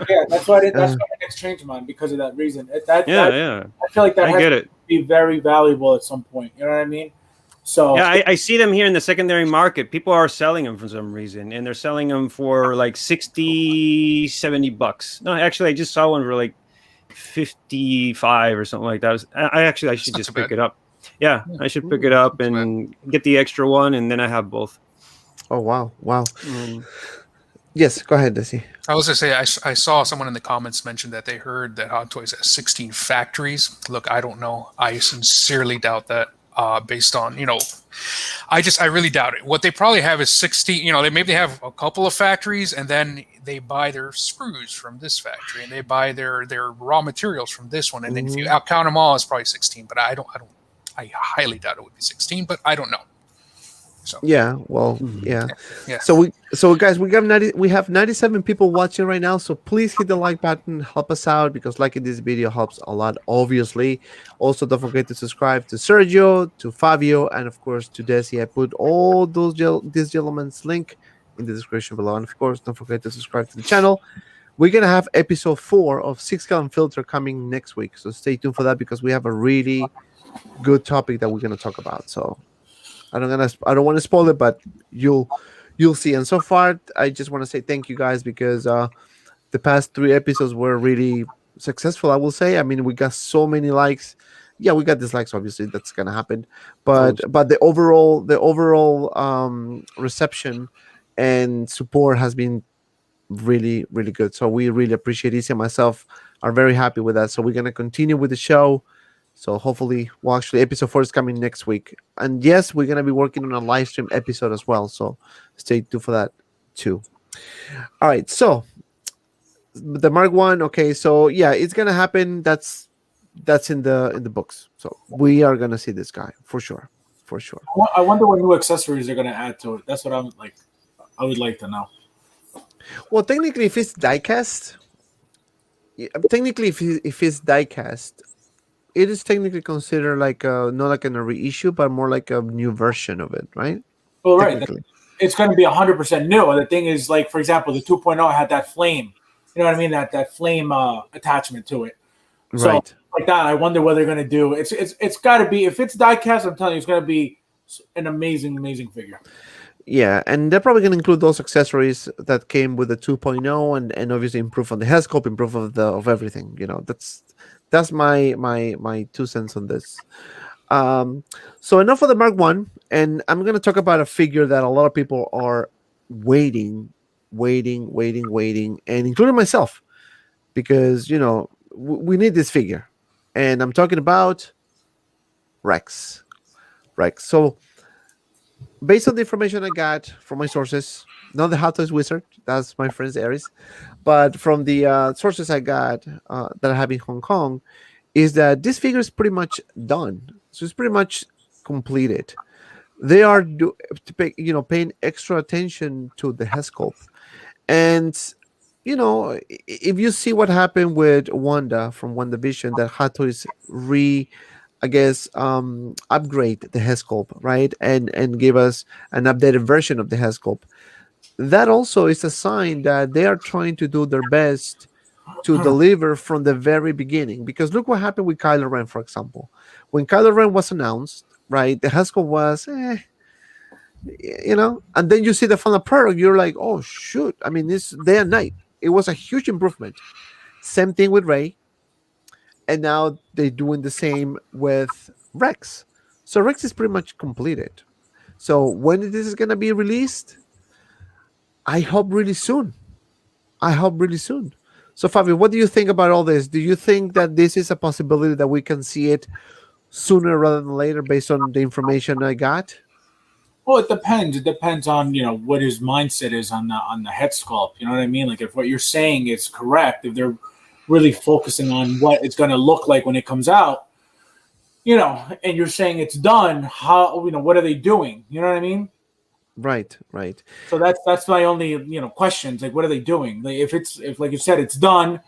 yeah, that's why I didn't exchange mine, because of that reason. Yeah. I feel like that I has get to it. be very valuable at some point. You know what I mean? So Yeah, I see them here in the secondary market. People are selling them for some reason, and they're selling them for like 60, 70 bucks. No, actually, I just saw one for like 55 or something like that. I should not just too pick bad. it up. Yeah, I should pick it up Not too and get the extra one, and then I have both. oh, wow. Mm. Yes, go ahead, Desi. I was going to say, I saw someone in the comments mention that they heard that Hot Toys has 16 factories. Look, I don't know. I sincerely doubt that, based on, I really doubt it. What they probably have is 16, they maybe have a couple of factories, and then they buy their screws from this factory, and they buy their raw materials from this one. And then if you count them all, it's probably 16, but I highly doubt it would be 16, but I don't know. So Yeah, well, yeah. yeah. So guys, we have 97 people watching right now. So please hit the like button, help us out, because liking this video helps a lot, obviously. Also, don't forget to subscribe to Sergio, to Fabio, and of course to Desi. I put all these gentlemen's link in the description below. And of course, don't forget to subscribe to the channel. We're gonna have episode 4 of 6-gallon filter coming next week. So stay tuned for that, because we have a really good topic that we're gonna talk about. So I don't want to spoil it, but you'll see. And so far, I just want to say thank you guys, because the past 3 episodes were really successful, I will say. I mean, we got so many likes. Yeah, we got dislikes, obviously, that's gonna happen. But the overall reception and support has been really, really good. So we really appreciate it. And myself are very happy with that. So we're gonna continue with the show. So hopefully, actually, episode 4 is coming next week. And yes, we're going to be working on a live stream episode as well. So stay tuned for that too. All right. So the Mark 1. Okay. So yeah, it's going to happen. That's in the books. So we are going to see this guy for sure. For sure. I wonder what new accessories they're going to add to it. That's what I would like to know. Well, technically, if it's diecast, if it's diecast, it is technically considered like not like a reissue, but more like a new version of it, right? Well, right. It's going to be 100% new. And the thing is, like, for example, the 2.0 had that flame. You know what I mean? That flame attachment to it. So, Right. like that, I wonder what they're going to do. It's got to be, if it's diecast, I'm telling you, it's going to be an amazing, amazing figure. Yeah, and they're probably going to include those accessories that came with the 2.0, and obviously improve on the head sculpt, improve of everything. That's my 2 cents on this. So enough of the Mark 1, and I'm going to talk about a figure that a lot of people are waiting, and including myself, because we need this figure, and I'm talking about Rex. So based on the information I got from my sources, not the Hot Toys Wizard, that's my friend's Aries, but from the sources I got that I have in Hong Kong, is that this figure is pretty much done. So it's pretty much completed. They are paying extra attention to the head sculpt. And, if you see what happened with Wanda from WandaVision, that Hot Toys upgrade the head sculpt, right? And give us an updated version of the head sculpt. That also is a sign that they are trying to do their best to deliver from the very beginning. Because look what happened with Kylo Ren, for example. When Kylo Ren was announced, right, the head sculpt was, and then you see the final product, you're like, oh, shoot. I mean, it's day and night. It was a huge improvement. Same thing with Rey. And now they're doing the same with Rex. So Rex is pretty much completed. So when this is going to be released, I hope really soon. So Fabio, what do you think about all this? Do you think that this is a possibility that we can see it sooner rather than later based on the information I got? Well, it depends. It depends on what his mindset is on the head sculpt. You know what I mean? Like if what you're saying is correct, if they're really focusing on what it's going to look like when it comes out, and you're saying it's done, how what are they doing? You know what I mean? Right. So that's my only questions. Like what are they doing? Like if like you said it's done,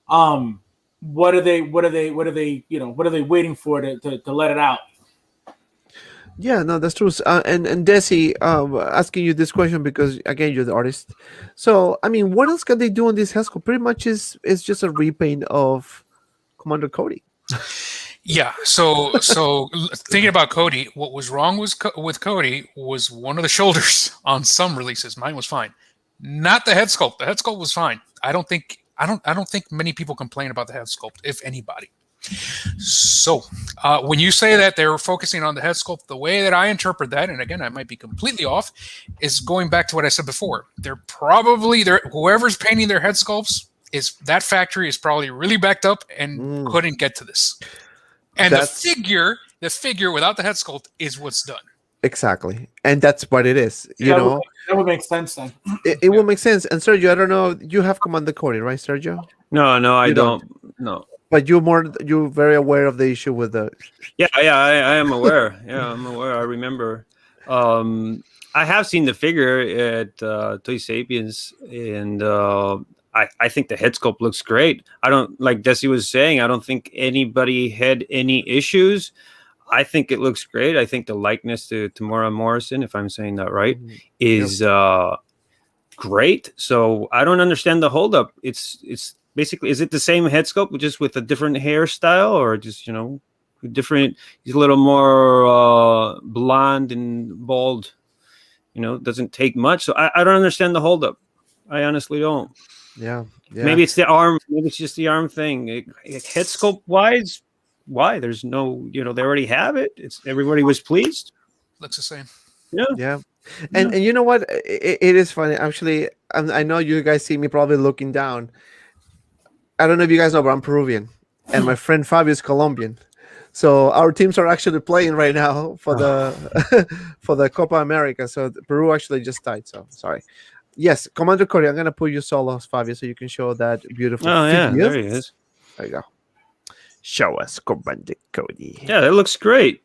what are they waiting for to let it out? Yeah, no, that's true. And Desi, asking you this question because again, you're the artist. So, I mean, what else can they do on this Haskell? Pretty much is just a repaint of Commander Cody. Yeah. So thinking about Cody, what was wrong with Cody was one of the shoulders on some releases. Mine was fine, not the head sculpt. The head sculpt was fine. I don't think many people complain about the head sculpt, if anybody. So when you say that they were focusing on the head sculpt, the way that I interpret that, and again I might be completely off, is going back to what I said before. Whoever's painting their head sculpts that factory is probably really backed up and couldn't get to this. And the figure without the head sculpt is what's done. Exactly, and that's what it is. That would make sense then. It will make sense. And Sergio, I don't know, you have Commander Cody, right, Sergio? No, I don't. No. But you're very aware of the issue with the. Yeah, I am aware. Yeah, I'm aware. I remember. I have seen the figure at Toy Sapiens, and I think the head sculpt looks great. I don't, like Desi was saying, I don't think anybody had any issues. I think it looks great. I think the likeness to Tamora Morrison, if I'm saying that right, is great. So I don't understand the holdup. It's basically, is it the same head sculpt just with a different hairstyle, or just different? He's a little more blonde and bald. Doesn't take much. So I don't understand the holdup. I honestly don't. Yeah. Maybe it's the arm. Maybe it's just the arm thing. Head sculpt wise, why? There's no, they already have it. Everybody was pleased. Looks the same. Yeah. And you know what? It is funny. Actually, I know you guys see me probably looking down. I don't know if you guys know, but I'm Peruvian, and my friend Fabio is Colombian. So our teams are actually playing right now for the for the Copa America. So Peru actually just tied. So sorry. Yes, Commander Cody, I'm gonna put you solos, Fabio, so you can show that beautiful. Oh yeah, there he is. There you go. Show us Commander Cody. Yeah, that looks great.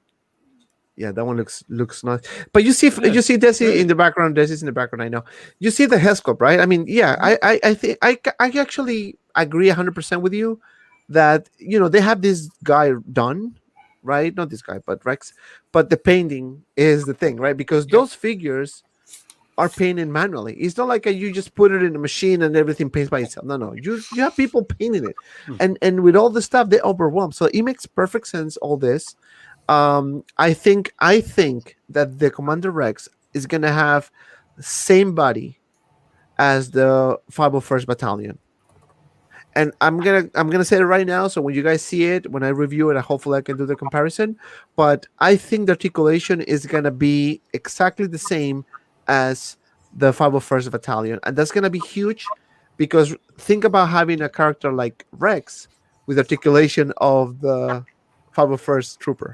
Yeah, that one looks nice. But you see Desi in the background. Desi's in the background. I know. You see the head sculpt, right? I mean, yeah, I think I actually agree 100% with you that they have this guy done, right? Not this guy, but Rex. But the painting is the thing, right? Because those figures are painted manually. It's not like you just put it in a machine and everything paints by itself. No. You have people painting it, and with all the stuff they overwhelm. So it makes perfect sense. All this. I think that the Commander Rex is gonna have the same body as the 501st Battalion, and I'm gonna say it right now. So when you guys see it, when I review it, hopefully I can do the comparison. But I think the articulation is gonna be exactly the same as the 501st Battalion, and that's gonna be huge because think about having a character like Rex with articulation of the 501st Trooper.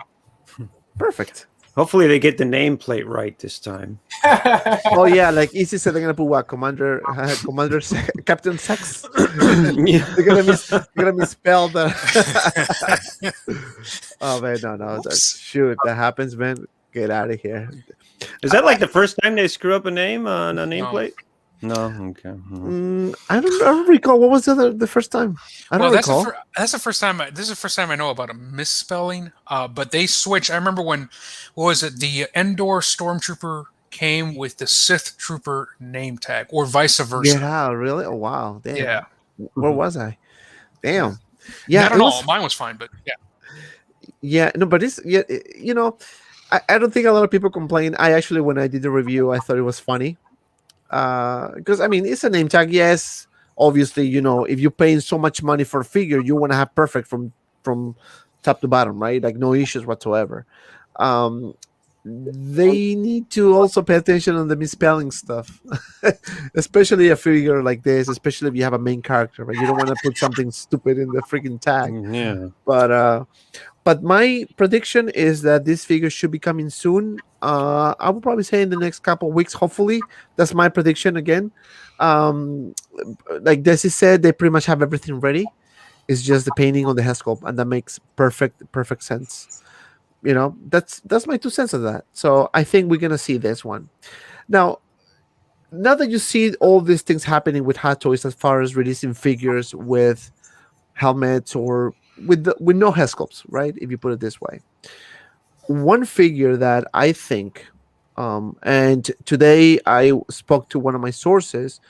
Perfect. Hopefully they get the nameplate right this time. Oh yeah, like Easy said, they're gonna put what Commander Captain Sex. They're gonna misspell the. Oh man, no, shoot, that happens, man. Get out of here. Is that like the first time they screw up a name on a nameplate? No. Okay. I don't recall. What was the first time? I don't recall. That's the first time. This is the first time I know about a misspelling. But they switched. I remember when, what was it? The Endor Stormtrooper came with the Sith Trooper name tag, or vice versa. Yeah, really? Oh wow. Damn. Yeah. Where was I? Damn. Yeah. I don't know. Mine was fine, but yeah. Yeah. No, but it's I don't think a lot of people complain. I actually, when I did the review, I thought it was funny. Because I mean, it's a name tag. Yes, obviously, if you're paying so much money for a figure, you want to have perfect from top to bottom, right? Like no issues whatsoever. They need to also pay attention on the misspelling stuff, especially a figure like this. Especially if you have a main character, right? You don't want to put something stupid in the freaking tag. Yeah. But But my prediction is that this figure should be coming soon. I would probably say in the next couple of weeks, hopefully. That's my prediction again. Um, like Desi said, they pretty much have everything ready. It's just the painting on the head sculpt, and that makes perfect sense. That's my 2 cents of that. So I think we're gonna see this one now. Now that you see all these things happening with Hot Toys, as far as releasing figures with helmets or with no head sculpts, right? If you put it this way, one figure that I think, and today I spoke to one of my sources,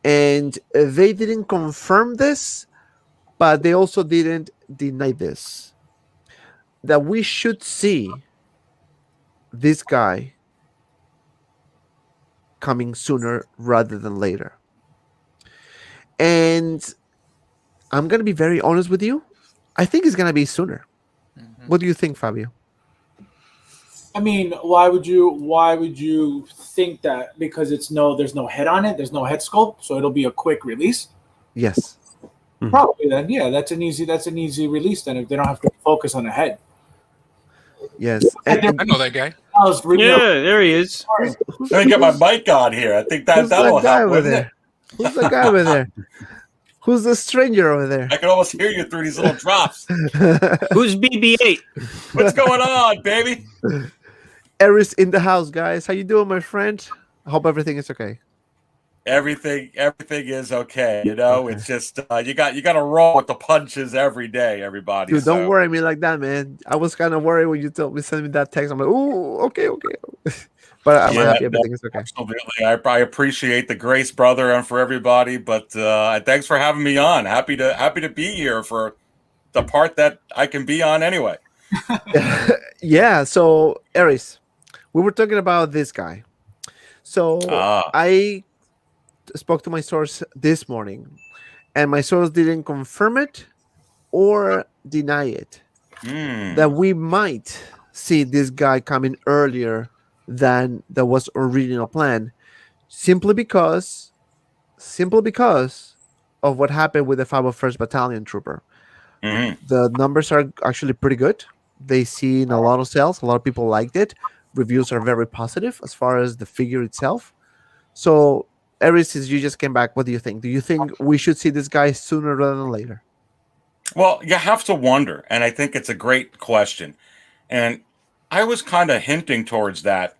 and they didn't confirm this, but they also didn't deny this, that we should see this guy coming sooner rather than later. And I'm going to be very honest with you. I think it's going to be sooner. Mhm. What do you think, Fabio? I mean, why would you think that? Because there's no head on it, there's no head sculpt, so it'll be a quick release. Yes. Probably then, yeah, that's an easy release then if they don't have to focus on the head. Yes. I know that guy. I was reading Yeah, up- there he is. Who's, Let me get my who's- mic on here. I think who's that'll that guy help, over wouldn't there? it? Who's the guy over there? Who's the stranger over there? I can almost hear you through these little drops. Who's BB-8? What's going on, baby? Eris in the house, guys. How you doing, my friend? I hope everything is okay. Everything is okay. It's just you got to roll with the punches every day, everybody. Dude, don't so. worry me like that, man. I was kind of worried when you sent me that text. I'm like, ooh, okay. But I'm Yeah, happy everything is okay. Absolutely. I appreciate the grace, brother, and for everybody. But thanks for having me on. Happy to be here for the part that I can be on anyway. Yeah. So, Eris, we were talking about this guy. So I spoke to my source this morning, and my source didn't confirm it or deny it. That we might see this guy coming earlier than there was original plan, simply because of what happened with the 501st Battalion Trooper. The numbers are actually pretty good. They seen a lot of sales. A lot of people liked it. Reviews are very positive as far as the figure itself. So, Eris, since you just came back, what do you think? Do you think we should see this guy sooner rather than later? Well, you have to wonder, and I think it's a great question. And I was kind of hinting towards that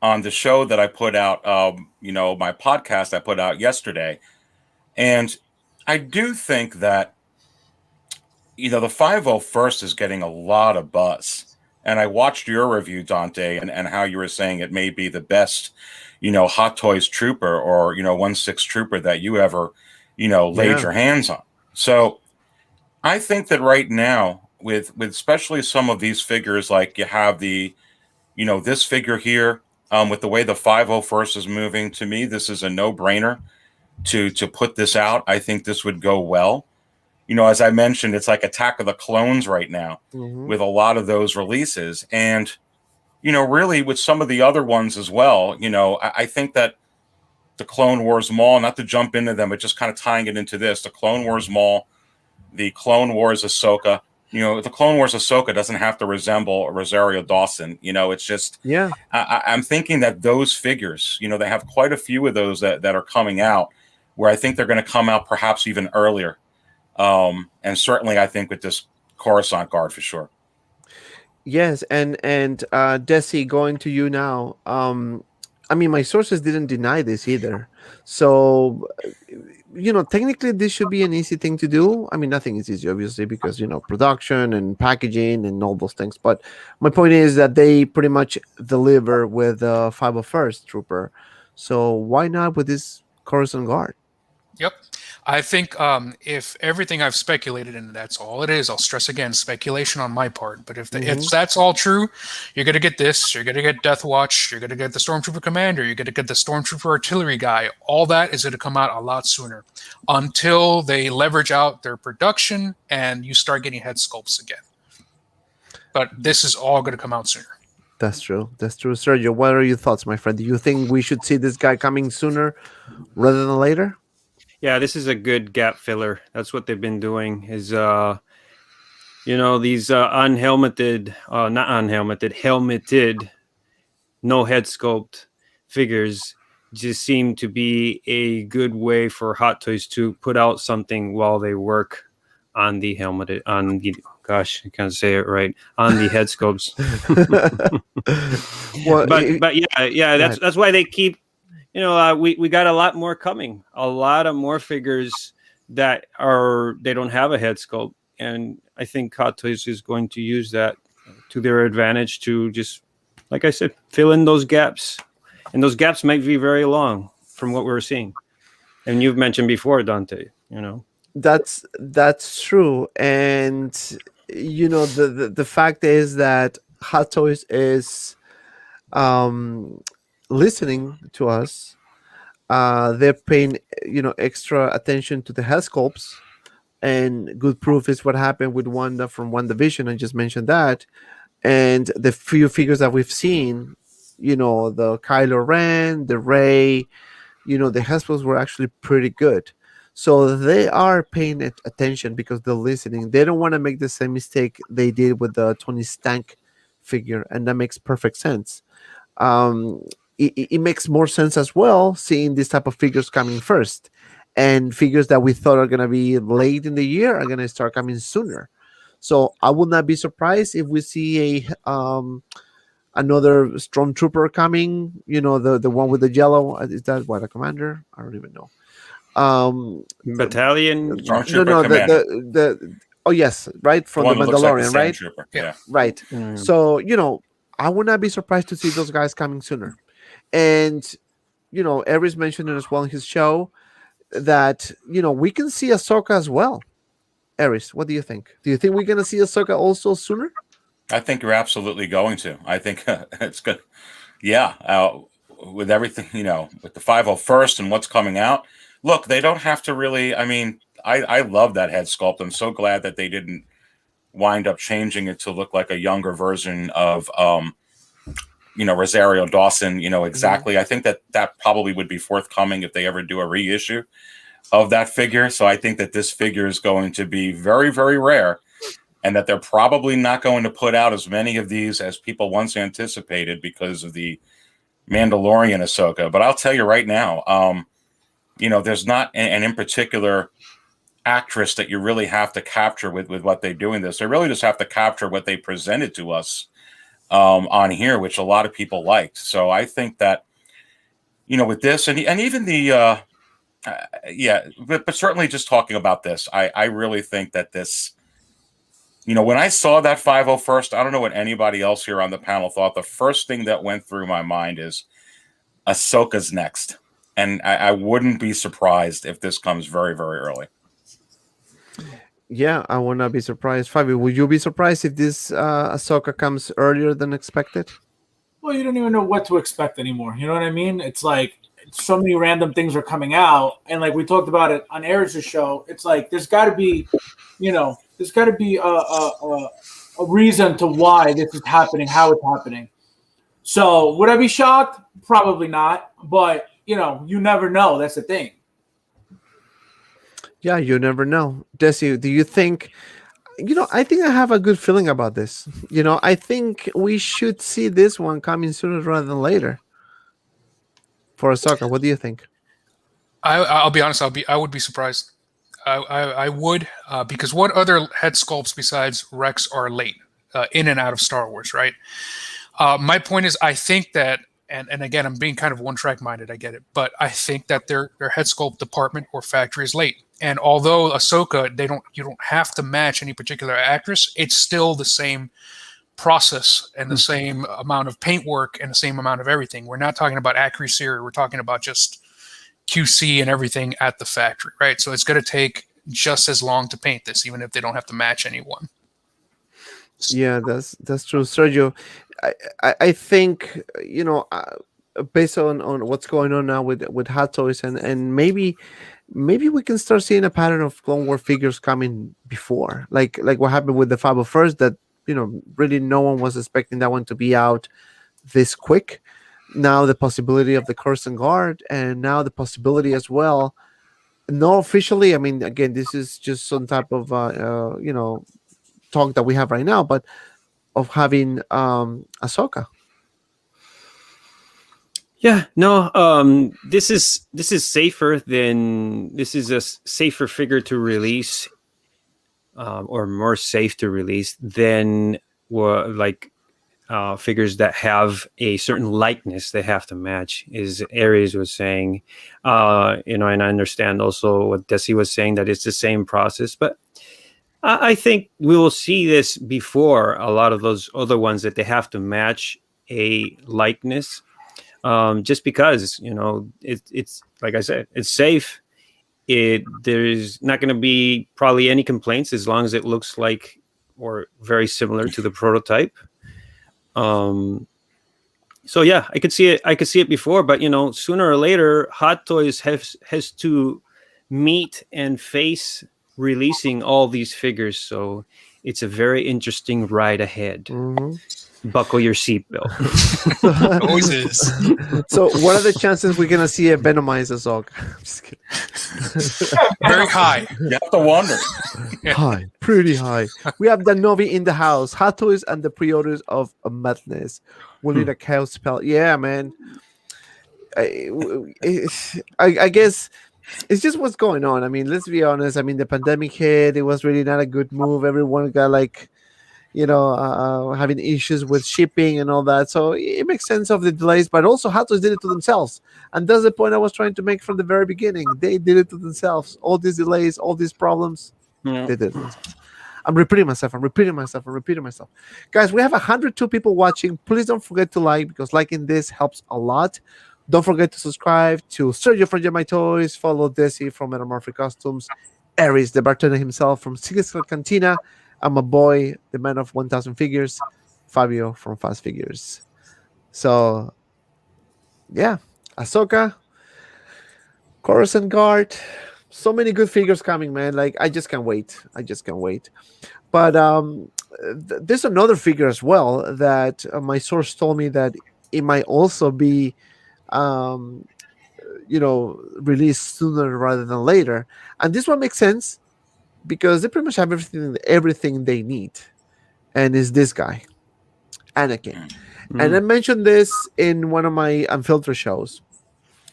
on the show that I put out, my podcast I put out yesterday. And I do think that, the 501st is getting a lot of buzz. And I watched your review, Dante, and how you were saying it may be the best, Hot Toys Trooper or, 1/6 Trooper that you ever, laid your hands on. So I think that right now, with especially some of these figures, like you have the, this figure here, with the way the 501st is moving, to me, this is a no-brainer to put this out. I think this would go well. As I mentioned, it's like Attack of the Clones right now with a lot of those releases. And, really with some of the other ones as well, I think that the Clone Wars Mall, not to jump into them, but just kind of tying it into this, the Clone Wars Mall, the Clone Wars Ahsoka, the Clone Wars Ahsoka doesn't have to resemble Rosario Dawson. It's just, I'm thinking that those figures, they have quite a few of those that are coming out where I think they're going to come out perhaps even earlier. And certainly I think with this Coruscant Guard for sure. Yes. And Desi, going to you now. I mean, my sources didn't deny this either. So, technically this should be an easy thing to do. I mean, nothing is easy, obviously, because, production and packaging and all those things. But my point is that they pretty much deliver with the 501st Trooper. So why not with this Coruscant Guard? Yep. I think if everything I've speculated, and that's all it is, I'll stress again, speculation on my part. But if that's all true, you're going to get this. You're going to get Death Watch. You're going to get the Stormtrooper Commander. You're going to get the Stormtrooper Artillery guy. All that is going to come out a lot sooner until they leverage out their production and you start getting head sculpts again. But this is all going to come out sooner. That's true. Sergio, what are your thoughts, my friend? Do you think we should see this guy coming sooner rather than later? Yeah, this is a good gap filler. That's what they've been doing. Is these unhelmeted, not unhelmeted, helmeted, no head sculpt figures just seem to be a good way for Hot Toys to put out something while they work on the helmeted, on the, gosh, I can't say it right, on the head sculpts. Well, but yeah, that's why they keep, we got a lot more coming, a lot of more figures that they don't have a head sculpt, and I think Hot Toys is going to use that to their advantage to just, like I said, fill in those gaps, and those gaps might be very long from what we're seeing. And you've mentioned before, Dante, That's true, and the fact is that Hot Toys is listening to us. They're paying extra attention to the head sculpts, and good proof is what happened with Wanda from WandaVision. I just mentioned that, and the few figures that we've seen, the Kylo Ren, the Rey, the head sculpts were actually pretty good. So they are paying attention because they're listening. They don't want to make the same mistake they did with the Tony Stank figure, and that makes perfect sense. It makes more sense as well seeing these type of figures coming first, and figures that we thought are going to be late in the year are going to start coming sooner. So I would not be surprised if we see another Stormtrooper coming. The one with the yellow. Is that what, a commander? I don't even know. Battalion. The oh yes, right, from the Mandalorian, right? Yeah, right. So I would not be surprised to see those guys coming sooner. And Aries mentioned it as well in his show that we can see Ahsoka as well. Aries, what do you think? Do you think we're gonna see Ahsoka also sooner? I think you're absolutely going to. I think it's good. Yeah, with everything, with the 501st and what's coming out. Look, they don't have to really. I mean, I love that head sculpt. I'm so glad that they didn't wind up changing it to look like a younger version of, Rosario Dawson. Exactly. I think that probably would be forthcoming if they ever do a reissue of that figure. So I think that this figure is going to be very, very rare, and that they're probably not going to put out as many of these as people once anticipated because of the Mandalorian Ahsoka. But I'll tell you right now, there's not, and in particular, actress that you really have to capture with what they do in this. They really just have to capture what they presented to us on here, which a lot of people liked. So I think that, with this and even the, but certainly just talking about this, I really think that this, when I saw that 501st, I don't know what anybody else here on the panel thought. The first thing that went through my mind is Ahsoka's next. And I wouldn't be surprised if this comes very, very early. Yeah, I would not be surprised. Fabio, would you be surprised if this Ahsoka comes earlier than expected? Well, you don't even know what to expect anymore. You know what I mean? It's like so many random things are coming out, and like we talked about it on Aries' show, it's like there's got to be, a reason to why this is happening, how it's happening. So would I be shocked? Probably not. But you never know. That's the thing. Yeah, you never know. Desi, do you think? I think I have a good feeling about this. I think we should see this one coming sooner rather than later. For Ahsoka, what do you think? I'll be honest. I would be surprised. I would because what other head sculpts besides Rex are late in and out of Star Wars, right? My point is, I think that, and again, I'm being kind of one-track minded. I get it, but I think that their head sculpt department or factory is late. And although Ahsoka, you don't have to match any particular actress. It's still the same process and the same amount of paint work and the same amount of everything. We're not talking about accuracy, or we're talking about just QC and everything at the factory, right? So it's going to take just as long to paint this, even if they don't have to match anyone. Yeah, that's true, Sergio. I think based on what's going on now with Hot Toys, and maybe we can start seeing a pattern of Clone War figures coming before, like what happened with the FABIO first, that really no one was expecting that one to be out this quick. Now the possibility of the Coruscant Guard, and now the possibility as well. No, officially, I mean, again, this is just some type of talk that we have right now, but of having Ahsoka. Yeah, no, this is safer than this is a safer figure to release, or more safe to release than like figures that have a certain likeness they have to match. Is Aries was saying, and I understand also what Desi was saying, that it's the same process, but I think we will see this before a lot of those other ones that they have to match a likeness. Just because it's like I said, it's safe. There's not going to be probably any complaints as long as it looks like or very similar to the prototype. So yeah, I could see it before, but sooner or later, Hot Toys has to meet and face releasing all these figures. So it's a very interesting ride ahead. Mm-hmm. Buckle your seatbelt. Always is. So, what are the chances we're gonna see a Venomized Ahsoka? I'm just kidding. Very high. You have to wonder. High, pretty high. We have the Novi in the house. Hot Toys and the pre-orders of Madness. We'll need a cow spell. Yeah, man. I guess it's just what's going on. I mean, let's be honest. I mean, the pandemic hit. It was really not a good move. Everyone got having issues with shipping and all that. So it makes sense of the delays, but also Hot Toys did it to themselves. And that's the point I was trying to make from the very beginning. They did it to themselves. All these delays, all these problems, Yeah. they did it. I'm repeating myself. Guys, we have 102 people watching. Please don't forget to like, because liking this helps a lot. Don't forget to subscribe to Sergio from GEMIITOYS. Follow Desi from Metamorphic Costumes. Aries, the bartender himself from CANTINA. I'm a boy, the man of 1,000 figures, Fabio from Fast Figures. So, yeah, Ahsoka, Coruscant Guard, so many good figures coming, man. Like, I just can't wait. But there's another figure as well that my source told me that it might also be, released sooner rather than later. And this one makes sense, because they pretty much have everything they need, and is this guy, Anakin. And I mentioned this in one of my Unfiltered shows,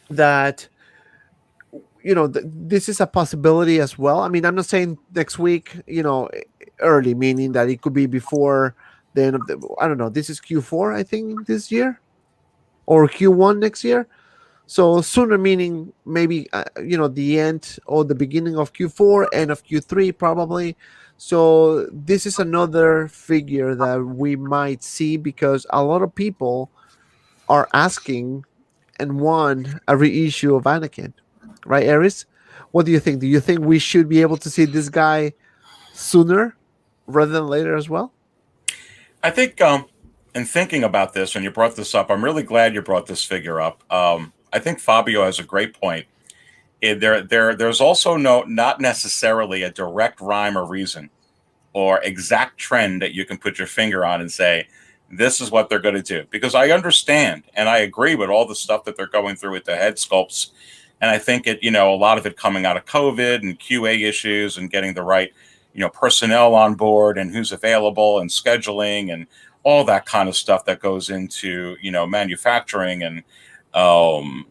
that this is a possibility as well. I mean, I'm not saying next week, early, meaning that it could be before the end of I don't know. This is Q4, I think, this year, or Q1 next year. So sooner meaning maybe, the end or the beginning of Q4, end of Q3 probably. So this is another figure that we might see, because a lot of people are asking and want a reissue of Anakin. Right, Aries? What do you think? Do you think we should be able to see this guy sooner rather than later as well? I think in thinking about this, and you brought this up, I'm really glad you brought this figure up. I think Fabio has a great point. There's also not necessarily a direct rhyme or reason or exact trend that you can put your finger on and say, this is what they're going to do. Because I understand and I agree with all the stuff that they're going through with the head sculpts. And I think a lot of it coming out of COVID and QA issues and getting the right, personnel on board and who's available and scheduling and all that kind of stuff that goes into, manufacturing and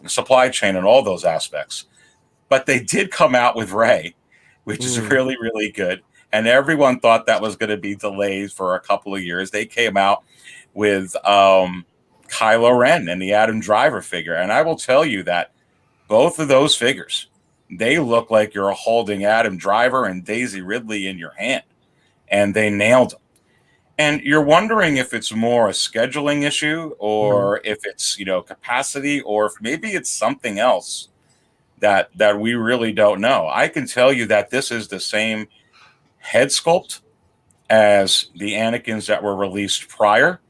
supply chain and all those aspects. But they did come out with Rey, which is really, really good. And everyone thought that was going to be delayed for a couple of years. They came out with Kylo Ren and the Adam Driver figure. And I will tell you that both of those figures, they look like you're holding Adam Driver and Daisy Ridley in your hand. And they nailed them. And you're wondering if it's more a scheduling issue or if it's, capacity, or if maybe it's something else that we really don't know. I can tell you that this is the same head sculpt as the Anakins that were released prior.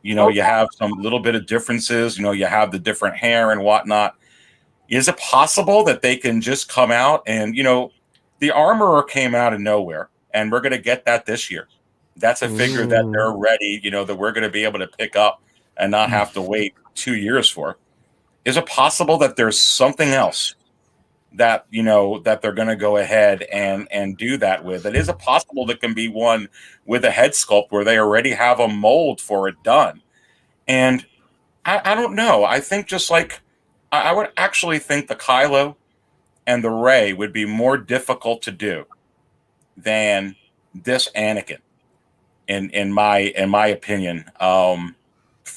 You have some little bit of differences. You have the different hair and whatnot. Is it possible that they can just come out and, the Armorer came out of nowhere, and we're going to get that this year. That's a figure that they're ready, that we're going to be able to pick up and not have to wait 2 years for. Is it possible that there's something else that that they're going to go ahead and do that with. It is a possible that can be one with a head sculpt where they already have a mold for it done. And I don't know. I think just like I would actually think the Kylo and the Rey would be more difficult to do than this Anakin, in my opinion.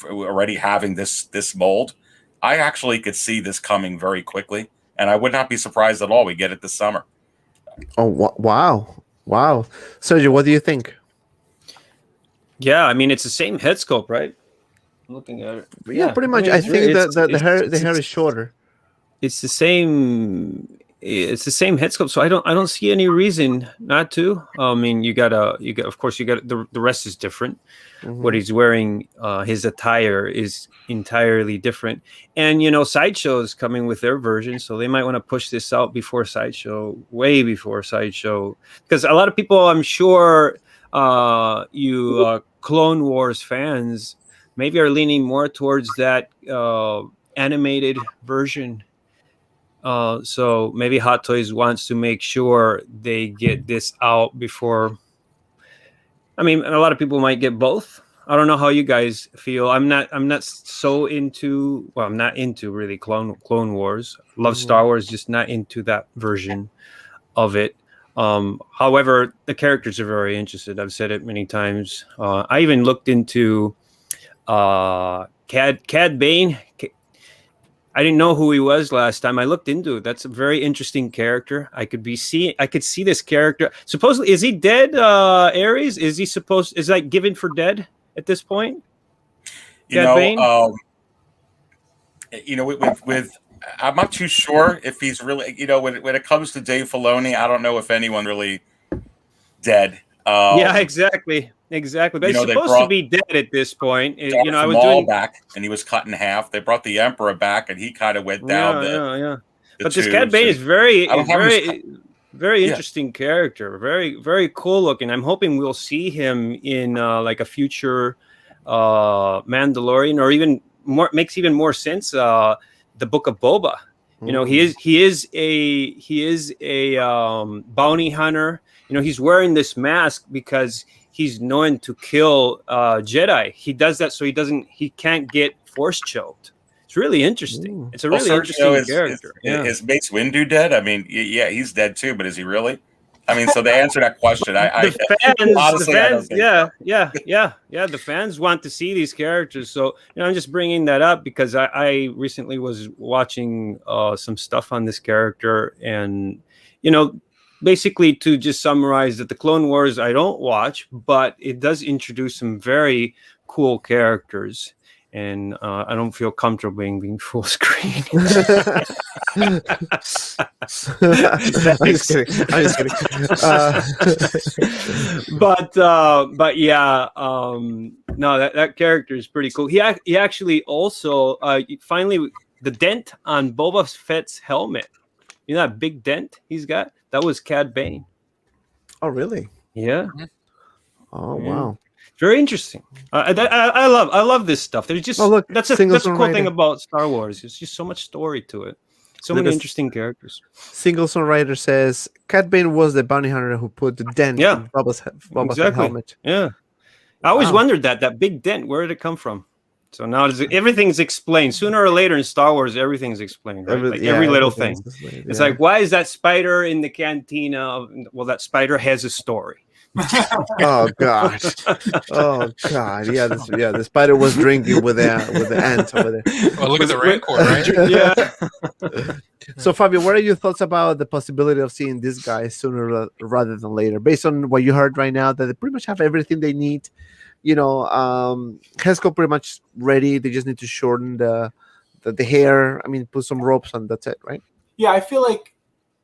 Already having this mold, I actually could see this coming very quickly, and I would not be surprised at all we get it this summer. Oh wow, Sergio, what do you think? Yeah, I mean it's the same head sculpt, right? I'm looking at it. Yeah, pretty much. I think the hair is shorter. It's the same. It's the same head sculpt, so I don't see any reason not to. I mean, of course you got the rest is different. Mm-hmm. What he's wearing, his attire is entirely different, and Sideshow is coming with their version, so they might want to push this out before Sideshow, way before Sideshow, because a lot of people, I'm sure, you Clone Wars fans maybe are leaning more towards that animated version. So maybe Hot Toys wants to make sure they get this out before. I mean, a lot of people might get both. I don't know how you guys feel. I'm not so into. Well, I'm not into really Clone Wars. Love Star Wars, just not into that version of it. However, the characters are very interested. I've said it many times. I even looked into Cad Bane. I didn't know who he was last time. I looked into it. That's a very interesting character. I could see this character. Supposedly, is he dead? Ares? Is that given for dead at this point? With I'm not too sure if he's really. When it comes to Dave Filoni, I don't know if anyone really dead. Yeah, exactly. But he's supposed to be dead at this point. I was doing back, and he was cut in half. They brought the Emperor back, and he kind of went down. But this Cad Bane is very interesting character. Very, very cool looking. I'm hoping we'll see him in like a future Mandalorian, or even more, makes even more sense. The Book of Boba. He is a bounty hunter. He's wearing this mask because he's known to kill Jedi. He does that so he can't get force choked. It's really interesting. Ooh. It's a really interesting character. Is Mace Windu dead? I mean, yeah, he's dead too, but is he really? I mean, so to answer that question, the fans want to see these characters. So I'm just bringing that up because I recently was watching some stuff on this character, and basically, to just summarize that the Clone Wars I don't watch, but it does introduce some very cool characters, and I don't feel comfortable being full screen. I'm just kidding. But yeah, no, that character is pretty cool. He actually also finally the dent on Boba Fett's helmet. That big dent he's got. That was Cad Bane. Oh, really? Yeah. Oh, wow. Very interesting. I love this stuff. There's just that's a cool thing about Star Wars. There's just so much story to it. So many interesting characters. Single Writer says Cad Bane was the bounty hunter who put the dent in Boba's helmet. Yeah. I always wondered that big dent. Where did it come from? So now everything's explained. Sooner or later in Star Wars, everything's explained. Right? Every little thing. It's like, why is that spider in the cantina? Well, that spider has a story. Oh God! Yeah, the spider was drinking with the ant over there. Well, look at the Rancor, right? Yeah. So, Fabio, what are your thoughts about the possibility of seeing this guy sooner rather than later? Based on what you heard right now, that they pretty much have everything they need. Hesco pretty much ready. They just need to shorten the hair. I mean, put some ropes on. That's it, right? Yeah, I feel like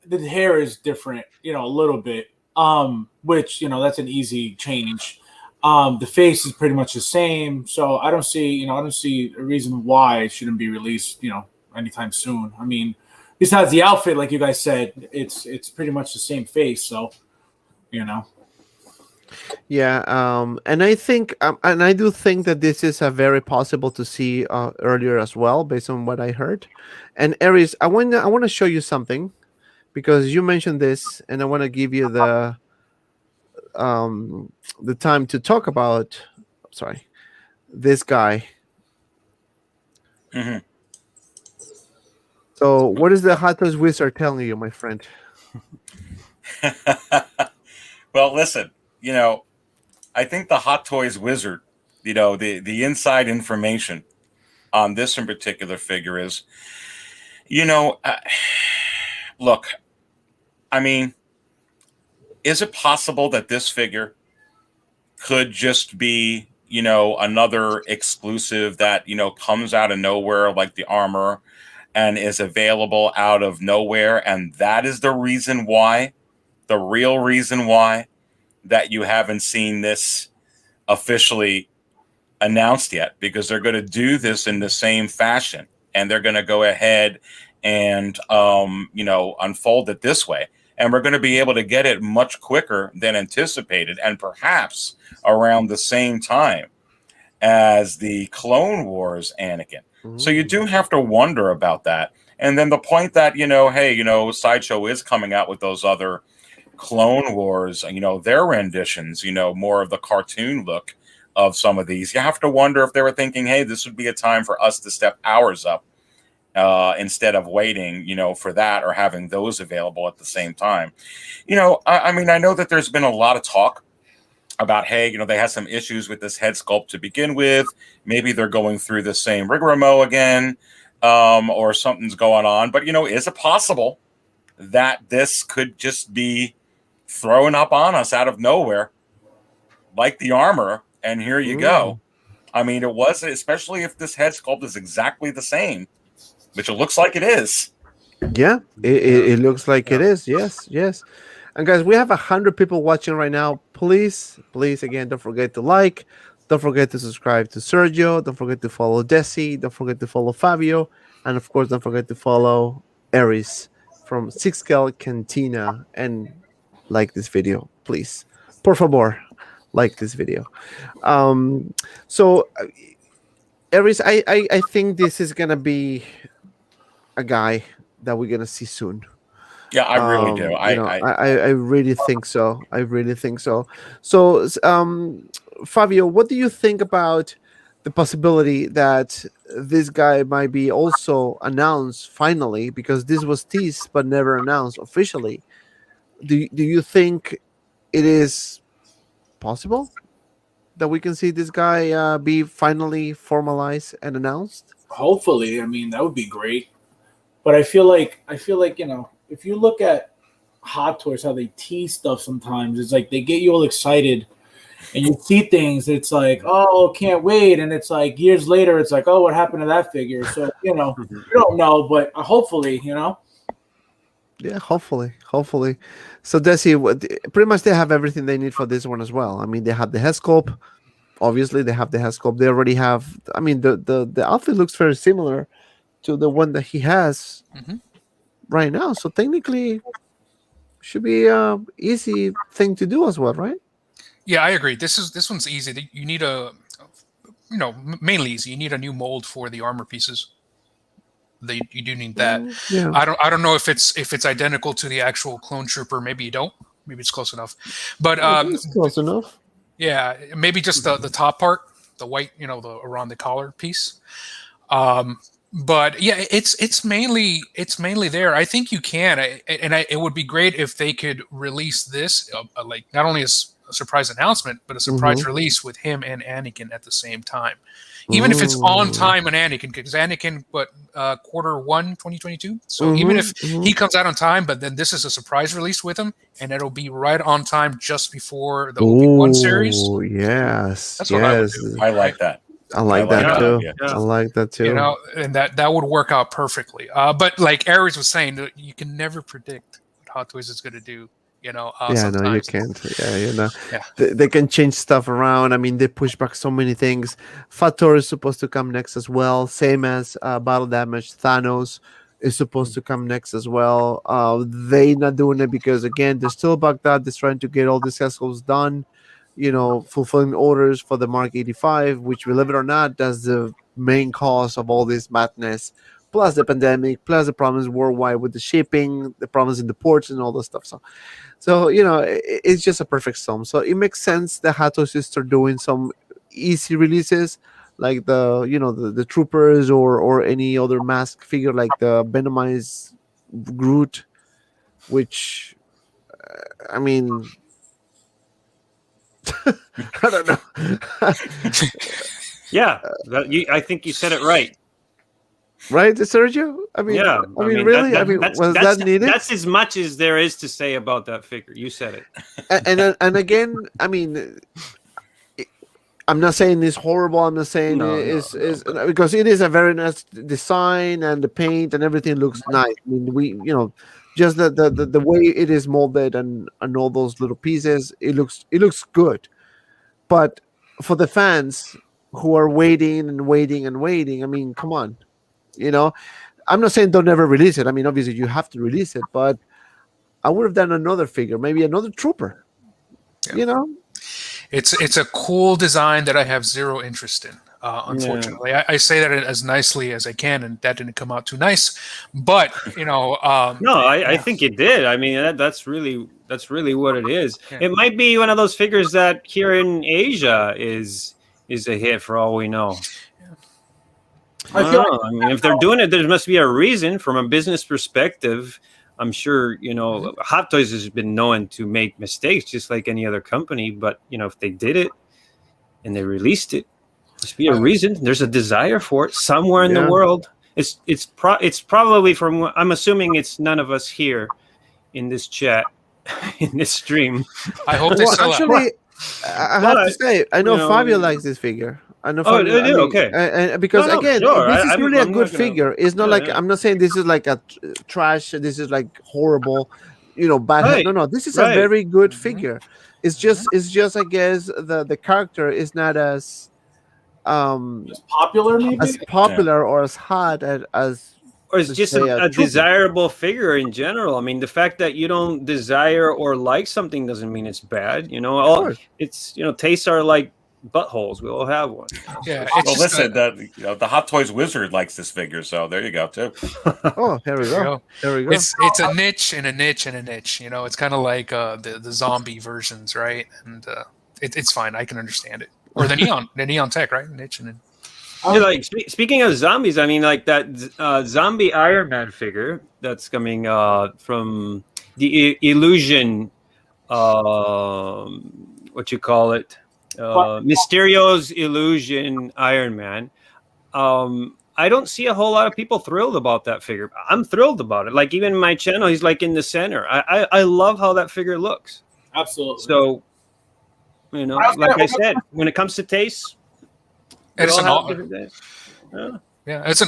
the hair is different, a little bit. Which that's an easy change. The face is pretty much the same, so I don't see a reason why it shouldn't be released, anytime soon. I mean, besides the outfit, like you guys said, it's pretty much the same face, so Yeah, and I think, and I do think that this is a very possible to see earlier as well, based on what I heard. And Aries, I want to show you something. because you mentioned this, and I want to give you the time to talk about. Sorry, this guy. Mhm. So, what is the Hot Toys Wizard telling you, my friend? Well, listen, I think the Hot Toys Wizard, the inside information on this in particular figure is, look, I mean, is it possible that this figure could just be, another exclusive that, comes out of nowhere, like the armor, and is available out of nowhere? And that is the reason why, the real reason why, that you haven't seen this officially announced yet, because they're going to do this in the same fashion, and they're going to go ahead and unfold it this way, and we're going to be able to get it much quicker than anticipated, and perhaps around the same time as the Clone Wars Anakin. So you do have to wonder about that. And then the point that, hey, Sideshow is coming out with those other Clone Wars, their renditions, more of the cartoon look of some of these. You have to wonder if they were thinking, hey, this would be a time for us to step ours up instead of waiting, for that, or having those available at the same time. I mean, I know that there's been a lot of talk about, hey, they had some issues with this head sculpt to begin with. Maybe they're going through the same rigmarole again, or something's going on. But, is it possible that this could just be thrown up on us out of nowhere, like the armor, and here you go? I mean, it was, especially if this head sculpt is exactly the same, which it looks like it is. Yeah, it looks like it is. Yes. And guys, we have 100 people watching right now. Please, again, don't forget to like. Don't forget to subscribe to Sergio. Don't forget to follow Desi. Don't forget to follow Fabio. And of course, don't forget to follow Aries from Six Scale Cantina. And like this video, please. Por favor, like this video. So, Aries, I think this is going to be a guy that we're going to see soon. Yeah, I really do. I really think so. I really think so. So, Fabio, what do you think about the possibility that this guy might be also announced finally? Because this was teased but never announced officially. Do you think it is possible that we can see this guy be finally formalized and announced? Hopefully, I mean, that would be great. But I feel like if you look at Hot Toys, how they tease stuff sometimes, it's like they get you all excited, and you see things. It's like, oh, can't wait, and it's like years later, it's like, oh, what happened to that figure? So you don't know, but hopefully, Yeah, hopefully. So Desi, pretty much they have everything they need for this one as well. I mean, they have the head sculpt. Obviously, they have the head sculpt. They already have. I mean, the outfit looks very similar to the one that he has right now. So technically, should be a easy thing to do as well, right? Yeah, I agree. This one's easy. You need mainly easy. You need a new mold for the armor pieces. You do need that. Yeah. I don't know if it's identical to the actual clone trooper. Maybe you don't. Maybe it's close enough. But It's close enough. yeah, maybe just the top part, the white, the around the collar piece. But yeah, it's mainly there. I think you can, it would be great if they could release this like not only as a surprise announcement, but a surprise release with him and Anakin at the same time. Even if it's on time on Anakin, because Anakin, Q1 2022. So even if he comes out on time, but then this is a surprise release with him, and it'll be right on time just before the Obi-Wan series. Oh yes, That's what I would do. I like that. I like that too. Yeah. I like that too. And that would work out perfectly. But like Aries was saying, you can never predict what Hot Toys is going to do. No, you can't. Yeah, Yeah. They can change stuff around. I mean, they push back so many things. Fator is supposed to come next as well, same as Battle Damage. Thanos is supposed to come next as well. They not doing it because again, they're still Baghdad. They're trying to get all the schedules done. Fulfilling orders for the Mark 85, which, believe it or not, that's the main cause of all this madness plus the pandemic, plus the problems worldwide with the shipping, the problems in the ports, and all this stuff. So it's just a perfect storm. So it makes sense that Hot Toys is start doing some easy releases, like the troopers or any other mask figure, like the Venomized Groot, which I mean, I don't know. Yeah, I think you said it right. Right, Sergio? I mean, Yeah, I mean, really? Was that needed? That's as much as there is to say about that figure. You said it. And again, I mean, I'm not saying it's horrible. I'm not saying it's because it is a very nice design, and the paint and everything looks nice. I mean, just the way it is molded and all those little pieces, it looks good. But for the fans who are waiting and waiting and waiting, I mean, come on. I'm not saying don't ever release it. I mean, obviously you have to release it, but I would have done another figure, maybe another trooper. Yeah. It's a cool design that I have zero interest in. Unfortunately, I say that as nicely as I can, and that didn't come out too nice. But no, I think it did. I mean, that's really what it is. Yeah. It might be one of those figures that here in Asia is a hit for all we know. I mean, if they're doing it, there must be a reason. From a business perspective, I'm sure Hot Toys has been known to make mistakes, just like any other company. But if they did it and they released it, there must be a reason. There's a desire for it somewhere in the world. It's probably from. I'm assuming it's none of us here in this chat, in this stream. I hope they sell actually. I have to say, I know Fabio likes this figure. I know. Fabio, I mean, okay. And because again, this is really a good figure. It's not like I'm not saying this is like a trash. This is like horrible, bad. Right. No. This is a very good figure. It's just I guess the character is not as popular, maybe or as hot as. Or it's just a desirable figure in general. I mean, the fact that you don't desire or like something doesn't mean it's bad. It's tastes are like buttholes. We all have one. Yeah. Well, listen, the Hot Toys Wizard likes this figure, so there you go too. Oh, there we go. There we go. It's a niche and a niche and a niche. It's kind of like the zombie versions, right? And it's fine. I can understand it. Or the neon tech, right? Niche and. Speaking of zombies, I mean, like that zombie Iron Man figure that's coming from the Illusion, what you call it, Mysterio's Illusion Iron Man. I don't see a whole lot of people thrilled about that figure. I'm thrilled about it. Like even my channel, he's like in the center. I love how that figure looks. Absolutely. So, like I said, when it comes to taste. It's an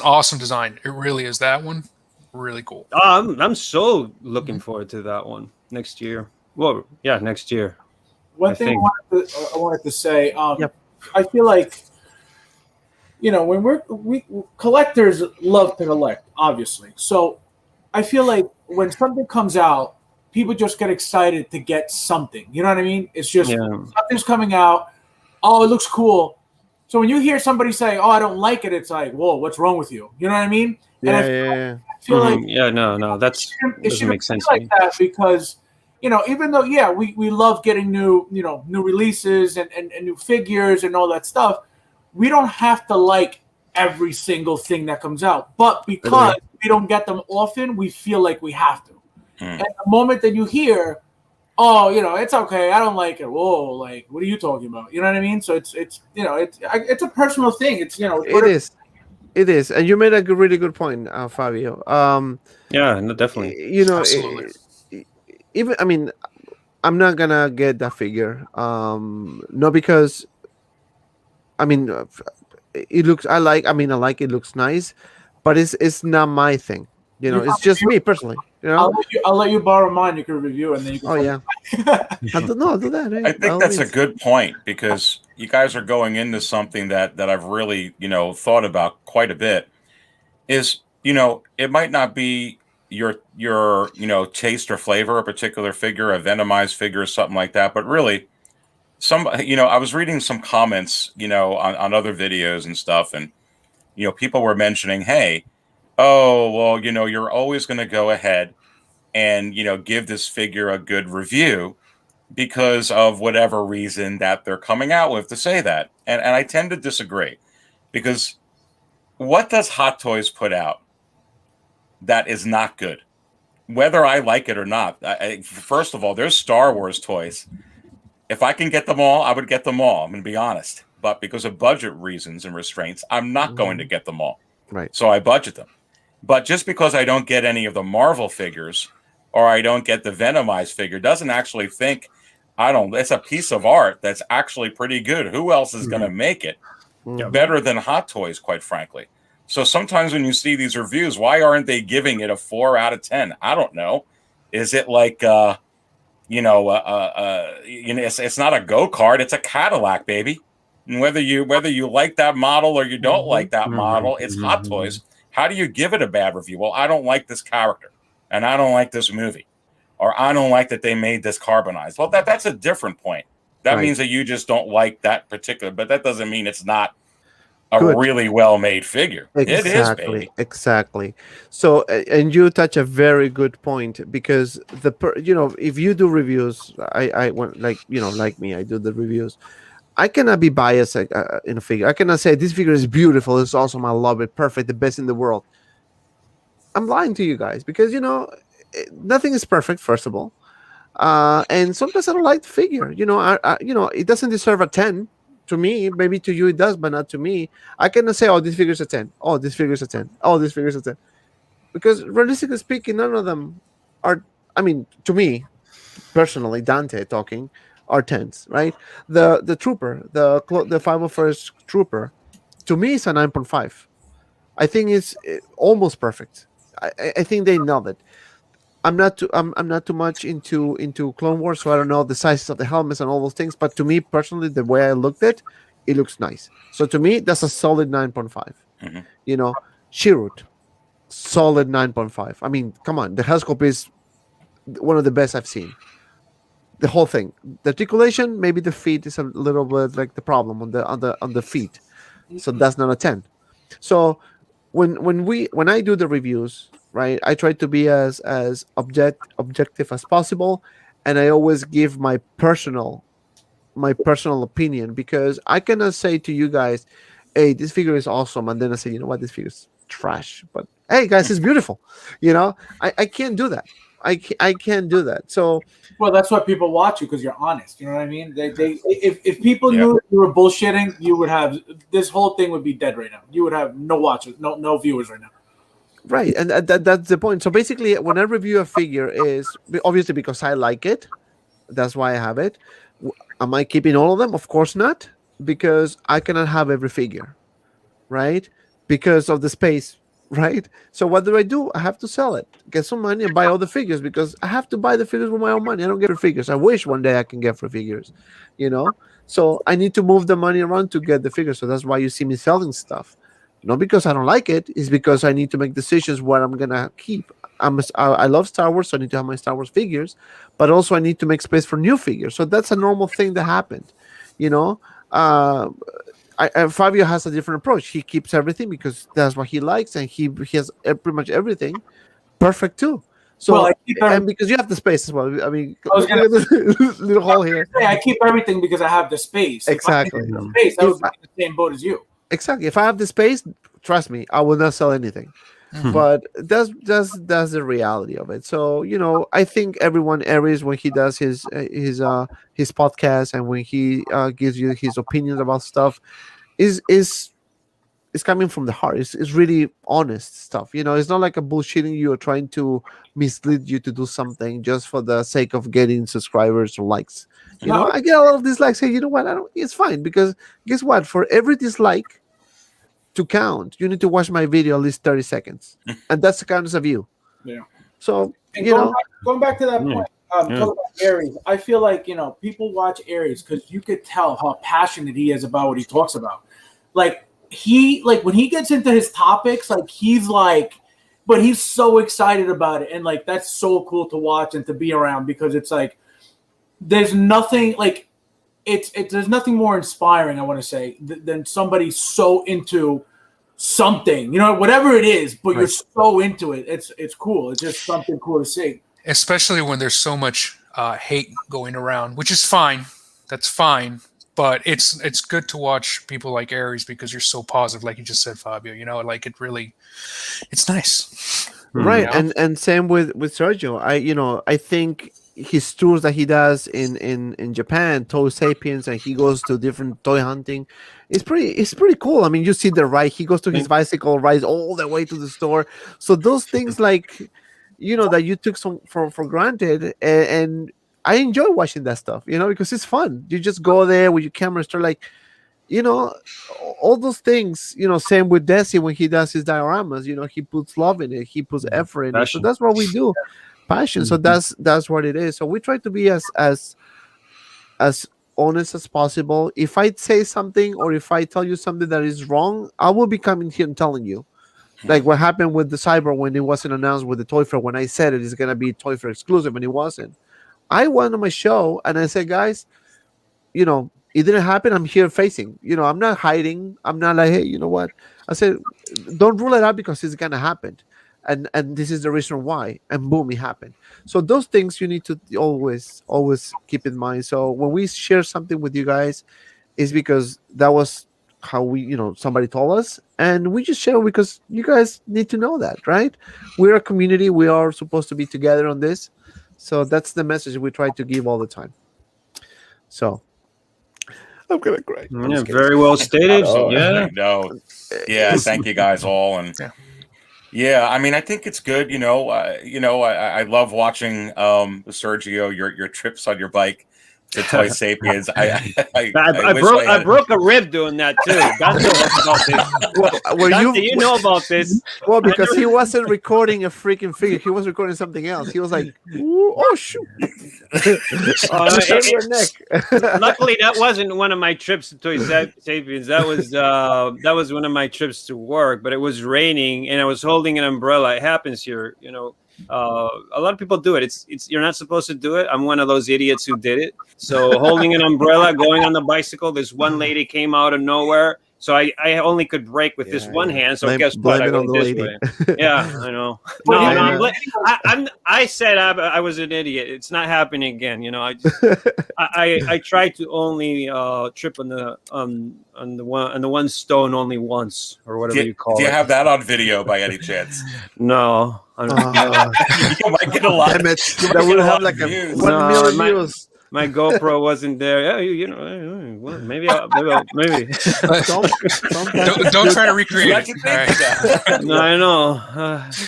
awesome design. It really is. That one, really cool. I'm so looking forward to that one next year. Well, yeah, next year. One thing I wanted to say. I feel like, when we collectors love to collect, obviously. So I feel like when something comes out, people just get excited to get something. You know what I mean? It's just something's coming out. Oh, it looks cool. So when you hear somebody say, "Oh, I don't like it," it's like, "Whoa, what's wrong with you?" You know what I mean? I feel like no, that doesn't make sense like that because even though we love getting new releases and new figures and all that stuff, we don't have to like every single thing that comes out. But because we don't get them often, we feel like we have to. And the moment that you hear, "Oh, it's okay. I don't like it." Whoa, like, what are you talking about? You know what I mean? So it's a personal thing. It's it is, and you made a really good point, Fabio. Yeah, no, definitely. Even I mean, I'm not gonna get that figure. No, because I mean, it looks. I like it. Looks nice, but it's not my thing. It's just me personally. I'll let you borrow mine. You can review it, and then you can. Oh yeah. I'll do that. I think that's a good point because you guys are going into something that I've really thought about quite a bit. Is it might not be your taste or flavor, a particular figure, a Venomized figure, or something like that, but really, I was reading some comments on other videos and stuff, and people were mentioning, hey. oh, well, you're always going to go ahead and, give this figure a good review because of whatever reason that they're coming out with to say that. And I tend to disagree, because what does Hot Toys put out that is not good? Whether I like it or not. First of all, there's Star Wars toys. If I can get them all, I would get them all. I'm going to be honest. But because of budget reasons and restraints, I'm not going to get them all. Right. So I budget them. But just because I don't get any of the Marvel figures, or I don't get the Venomized figure, doesn't actually think it's a piece of art that's actually pretty good. Who else is going to make it better than Hot Toys, quite frankly? So sometimes when you see these reviews, why aren't they giving it a 4 out of 10? I don't know. Is it like, it's not a go-kart, it's a Cadillac, baby. And whether you like that model or you don't like that model, it's Hot Toys. How do you give it a bad review? Well, I don't like this character, and I don't like this movie, or I don't like that they made this carbonized. Well, that's a different point. That means that you just don't like that particular, but that doesn't mean it's not a really well-made figure. It is, baby. Exactly. So, and you touch a very good point, because if you do reviews, I like me, I do the reviews. I cannot be biased in a figure. I cannot say this figure is beautiful, it's awesome, I love it, perfect, the best in the world. I'm lying to you guys, because nothing is perfect, first of all, and sometimes I don't like the figure. It doesn't deserve a 10 to me. Maybe to you it does, but not to me. I cannot say, oh, this figure's a 10. Oh, this figure's a 10. Oh, this figure's a 10. Because realistically speaking, none of them are. I mean, to me, personally, Dante talking, are 10s, right? The Trooper, the 501st Trooper, to me is a 9.5. I think it's almost perfect. I think they nailed it. I'm not too much into Clone Wars, so I don't know the sizes of the helmets and all those things. But to me personally, the way I looked at it looks nice. So to me, that's a solid 9.5. Chirrut, solid 9.5. I mean, come on, the Hellscope is one of the best I've seen. The whole thing, the articulation, maybe the feet is a little bit like the problem on the feet, so that's not a 10. So when I do the reviews, right, I try to be as objective as possible, and I always give my personal opinion, because I cannot say to you guys, hey, this figure is awesome, and then I say, you know what, this figure is trash, but hey guys, it's beautiful. I can't do that. I can't do that. So, well, that's why people watch you, because you're honest. You know what I mean? If people knew you were bullshitting, you would have, this whole thing would be dead right now. You would have no watchers, no viewers right now. Right, and that's the point. So basically, when I review a figure, is obviously because I like it. That's why I have it. Am I keeping all of them? Of course not, because I cannot have every figure, right? Because of the space. Right. So what do? I have to sell it, get some money, and buy all the figures, because I have to buy the figures with my own money. I don't get free figures. I wish one day I can get free figures, So I need to move the money around to get the figures. So that's why you see me selling stuff. Not because I don't like it. It's because I need to make decisions what I'm gonna keep. I love Star Wars, so I need to have my Star Wars figures, but also I need to make space for new figures. So that's a normal thing that happened, Fabio has a different approach. He keeps everything because that's what he likes, and he has pretty much everything perfect too. So, and because you have the space as well. I mean, look at this little hole here. I keep everything because I have the space. Exactly. If I didn't have the space, I would be in the same boat as you. Exactly. If I have the space, trust me, I will not sell anything. But that's the reality of it. So I think everyone, Aries, when he does his podcast, and when he gives you his opinions about stuff, is coming from the heart. It's really honest stuff. It's not like a bullshitting you or trying to mislead you to do something just for the sake of getting subscribers or likes. I get a lot of dislikes. Hey, you know what? It's fine, because guess what? For every dislike to count, you need to watch my video at least 30 seconds, and that's the counts of you. Yeah. So going back to that point, talking about Aries, I feel like people watch Aries because you could tell how passionate he is about what he talks about. Like when he gets into his topics, but he's so excited about it, and that's so cool to watch and to be around, because it's there's nothing there's nothing more inspiring, I want to say, than somebody so into something, whatever it is, but you're so into it. It's cool. It's just something cool to see. Especially when there's so much hate going around, which is fine. That's fine. But it's good to watch people like Aries because you're so positive, like you just said, Fabio. Like it's nice. Right, and same with Sergio. I think his tours that he does in Japan, Toy Sapiens, and he goes to different toy hunting. It's pretty cool. I mean, you see the ride. He goes to his bicycle, rides all the way to the store. So those things like, that you took some for granted, and I enjoy watching that stuff, because it's fun. You just go there with your camera, start like, all those things, same with Desi when he does his dioramas, he puts love in it, he puts effort in it. So that's what we do. Passion. So that's what it is. So we try to be as honest as possible. If I say something or if I tell you something that is wrong, I will be coming here and telling you. Like what happened with the Cyborg when it wasn't announced with the Toy Fair, when I said it is going to be Toy Fair exclusive and it wasn't. I went on my show and I said, guys, it didn't happen. I'm here facing. I'm not hiding. I'm not like, hey, you know what? I said, don't rule it out because it's going to happen. And this is the reason why. And boom, it happened. So those things you need to always keep in mind. So when we share something with you guys, is because that was how we, somebody told us. And we just share because you guys need to know that, right? We're a community. We are supposed to be together on this. So that's the message we try to give all the time. So I'm gonna cry. Yeah, very well stated. Yeah. No. Yeah. Thank you guys all. And yeah, I mean, I think it's good. I love watching Sergio your trips on your bike to Toy Sapiens. I broke a rib doing that too. Dante knows about this. Dante, you know about this. Well, because he wasn't recording a freaking figure, he was recording something else. He was like, "Oh shoot!" Your neck. Luckily, that wasn't one of my trips to Toy Sapiens. That was one of my trips to work. But it was raining, and I was holding an umbrella. It happens here, a lot of people do it. It's you're not supposed to do it. I'm one of those idiots who did it. So holding an umbrella, going on the bicycle, this one lady came out of nowhere. So I only could brake with this one hand. So guess what? I went this way. Yeah, I know. I said I was an idiot. It's not happening again. I tried to only trip on the one stone only once, or whatever you call it. Do you have that on video by any chance? No. You might get a lot. That would have like a 1 million views. My GoPro wasn't there. Yeah, well, maybe. Don't try to recreate it. No, I know.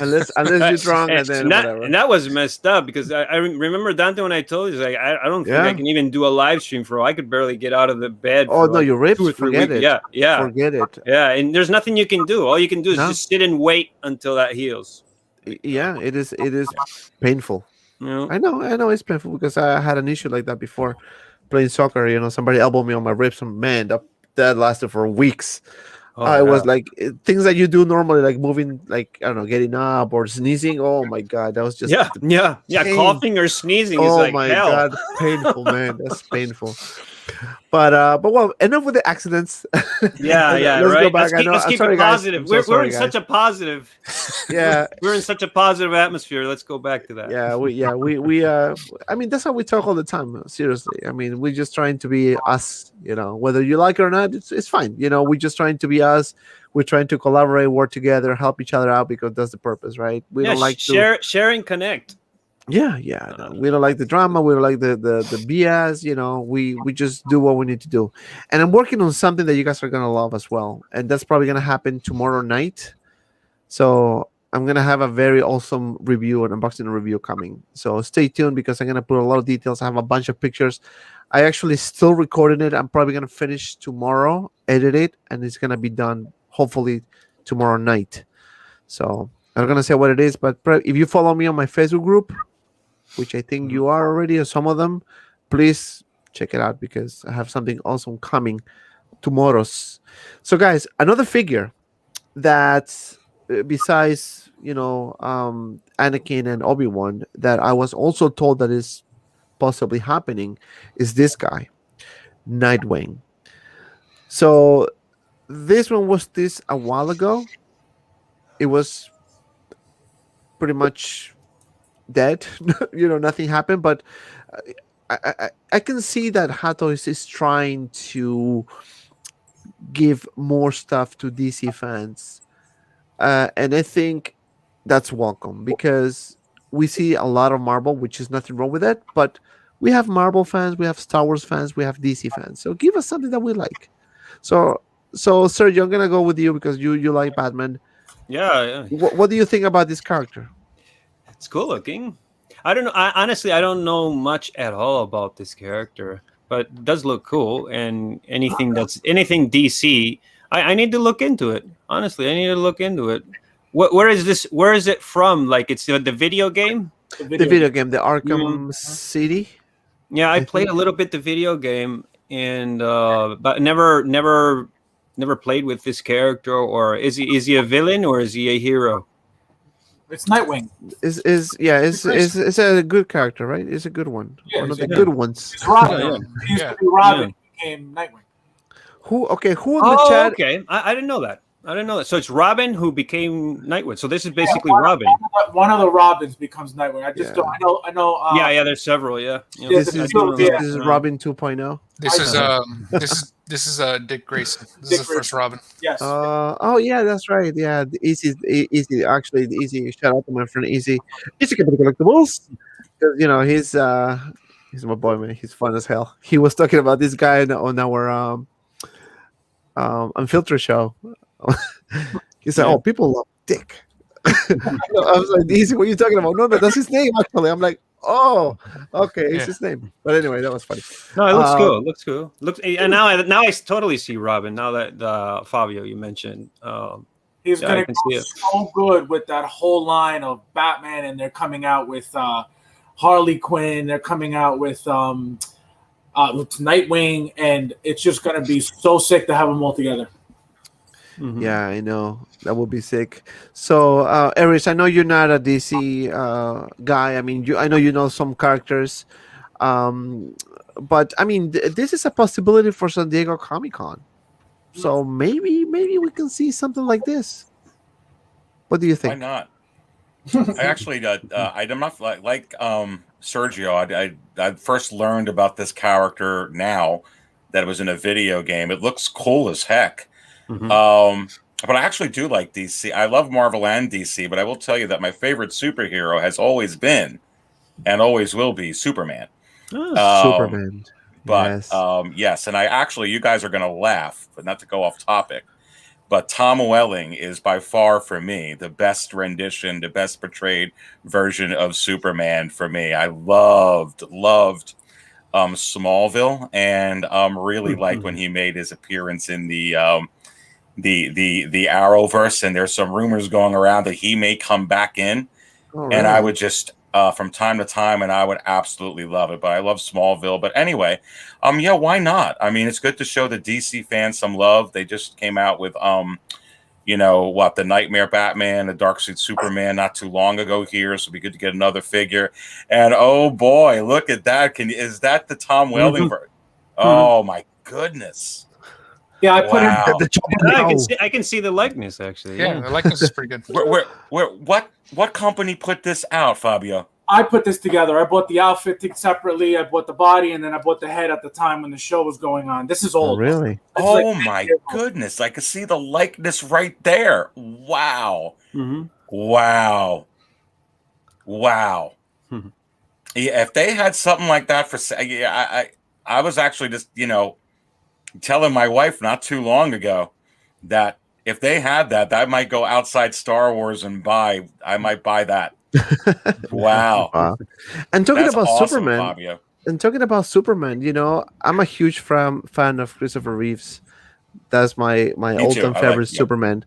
Unless you're drunk, and then whatever. And that was messed up because I remember Dante when I told you, like, I don't think I can even do a live stream for. I could barely get out of the bed. Oh no, your ribs. 2 or 3 forget weeks. it. Yeah. Forget it. Yeah, and there's nothing you can do. All you can do is just sit and wait until that heals. Yeah, it is painful. Yeah. I know it's painful because I had an issue like that before playing soccer. Somebody elbowed me on my ribs, and man, that lasted for weeks. I was like, things that you do normally, like moving, like, I don't know, getting up or sneezing. Oh my god, that was just coughing or sneezing is like hell. God, painful, man. That's painful. But well, enough with the accidents. Let's right. Go back. Let's keep it positive. We're in such a positive. Yeah, we're in such a positive atmosphere. Let's go back to that. We I mean, that's how we talk all the time. Seriously, I mean, we're just trying to be us. Whether you like it or not, it's fine. We're just trying to be us. We're trying to collaborate, work together, help each other out because that's the purpose, right? We don't like to share and connect. Yeah. No, we don't like the drama. We don't like the BS. We just do what we need to do. And I'm working on something that you guys are gonna love as well. And that's probably gonna happen tomorrow night. So I'm gonna have a very awesome review, an unboxing review coming. So stay tuned because I'm gonna put a lot of details. I have a bunch of pictures. I actually still recording it. I'm probably gonna finish tomorrow, edit it, and it's gonna be done hopefully tomorrow night. So I'm not gonna say what it is, but if you follow me on my Facebook group, which I think you are already, or some of them, please check it out because I have something awesome coming tomorrow's. So guys, another figure that besides Anakin and Obi-Wan that I was also told that is possibly happening is this guy, Nightwing. So this one was this a while ago. It was pretty much dead. Nothing happened. But I can see that Hot Toys is trying to give more stuff to DC fans, and I think that's welcome because we see a lot of Marvel, which is nothing wrong with it. But we have Marvel fans, we have Star Wars fans, we have DC fans. So give us something that we like. So Sergio, I'm gonna go with you because you like Batman. Yeah. What do you think about this character? It's cool looking. I don't know. Honestly, I don't know much at all about this character, but it does look cool. And anything DC, I need to look into it. Honestly, I need to look into it. Where is this? Where is it from? Like it's the video game? The video game, the Arkham City. Yeah, I played a little bit the video game, and but never played with this character. Or is he a villain or is he a hero? It's Nightwing. It's a good character, right? It's a good one. Yeah, One of it's the a- good ones. It's Robin. Yeah. He used to be Robin. Became Nightwing. Who in the chat? Okay. I didn't know that. So it's Robin who became Nightwing. So this is basically Robin. One of the Robins becomes Nightwing. I just Yeah. don't. I know. Yeah. There's several. Yeah. This is Yeah. Robin 2.0. This is Dick Grayson. This Dick is the first Robin. Yes. Oh yeah, that's right. Yeah, easy. Actually, the easy. Shout out to my friend Easy. Easy Collectibles. 'Cause, he's my boy, man. He's fun as hell. He was talking about this guy on our Unfiltered show. He said, "Oh, people love Dick." I was like, "Easy, what are you talking about?" No, that's his name. Actually, I'm like, "Oh, okay, it's his name." But anyway, that was funny. No, it looks cool. It looks cool. And now I totally see Robin. Now that Fabio you mentioned, He's I gonna can go see it. so good with that whole line of Batman, and they're coming out with Harley Quinn. They're coming out with Nightwing, and it's just gonna be so sick to have them all together. Mhm. Yeah, I know that would be sick. So, Eris, I know you're not a DC guy. I mean, I know you know some characters, but I mean, this is a possibility for San Diego Comic-Con. So maybe we can see something like this. What do you Why think? not? I actually, I'm not like Sergio. I first learned about this character now that it was in a video game. It looks cool as heck. Mhm. But I actually do like DC. I love Marvel and DC, but I will tell you that my favorite superhero has always been and always will be Superman. Superman. But Yes. yes, and you guys are going to laugh, but not to go off topic. But Tom Welling is by far for me the best rendition, the best portrayed version of Superman for me. I loved Smallville, and really liked when he made his appearance in the Arrowverse. And there's some rumors going around that he may come back in, Oh, and I really? would just from time to time, and I would absolutely love it. But I love Smallville. But anyway, yeah, why not? I mean, it's good to show the DC fans some love. They just came out with the Nightmare Batman, the Darksuit Superman not too long ago here, so it'd be good to get another figure. And oh boy, look at that! Is that the Tom Welling version? Oh my goodness! Yeah, I put Wow. him. I can see the likeness actually. Yeah, the likeness is pretty good. What company put this out, Fabio? I put this together. I bought the outfit separately. I bought the body, and then I bought the head at the time when the show was going on. This is Oh, old. really? This is Oh like 10 my years old. goodness! I can see the likeness right there. Wow! Mhm. Wow! Wow! Mhm. Yeah, if they had something like that I was actually just telling my wife not too long ago that if they had that, I might go outside Star Wars and I might buy that. Wow. Wow. And talking That's about awesome, Superman, Fabio. I'm a huge fan of Christopher Reeves. That's my Me too. all-time favorite Superman.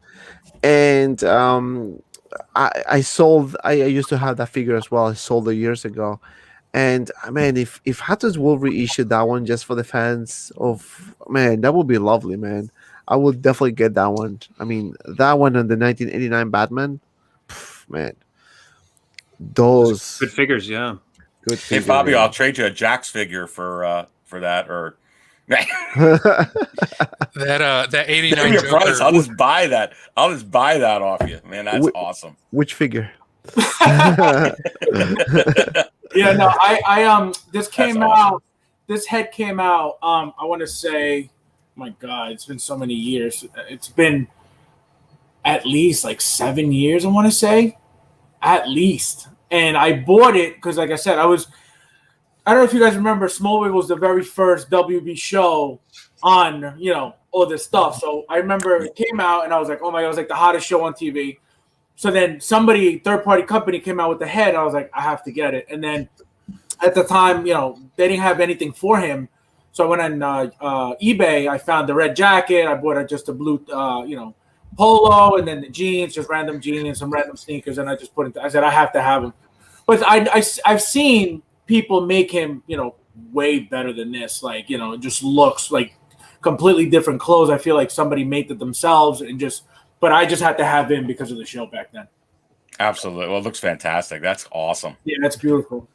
And I used to have that figure as well. I sold it years ago. And man, if Hatters will reissue that one just for the fans that would be lovely, man. I would definitely get that one. I mean, that one and the 1989 Batman, man. Those Good figures, yeah. good Hey figures. Fabio, yeah. I'll trade you a Jax figure for that, or That Give 89 me a price. Joker. I'll just buy that. I'll just buy that off you, man. That's awesome. Which figure? Yeah, no, this came That's awesome. out. This head came out. I want to say, my God, it's been so many years. It's been at least like 7 years. I want to say, at least. And I bought it because, like I said, I don't know if you guys remember, Smallville was the very first WB show on, all this stuff. So I remember it came out, and I was like, oh my God, it was like the hottest show on TV. So then third-party company came out with the head. And I was like, I have to get it. And then at the time, they didn't have anything for him. So I went on eBay. I found the red jacket. I bought just a blue, polo, and then the jeans, just random jeans, some random sneakers. And I just put it. I said, I have to have him. But I've seen people make him, way better than this. Like, it just looks like completely different clothes. I feel like somebody made it themselves but I just had to have him because of the show back then. Absolutely. Well, it looks fantastic. That's awesome. Yeah, that's beautiful.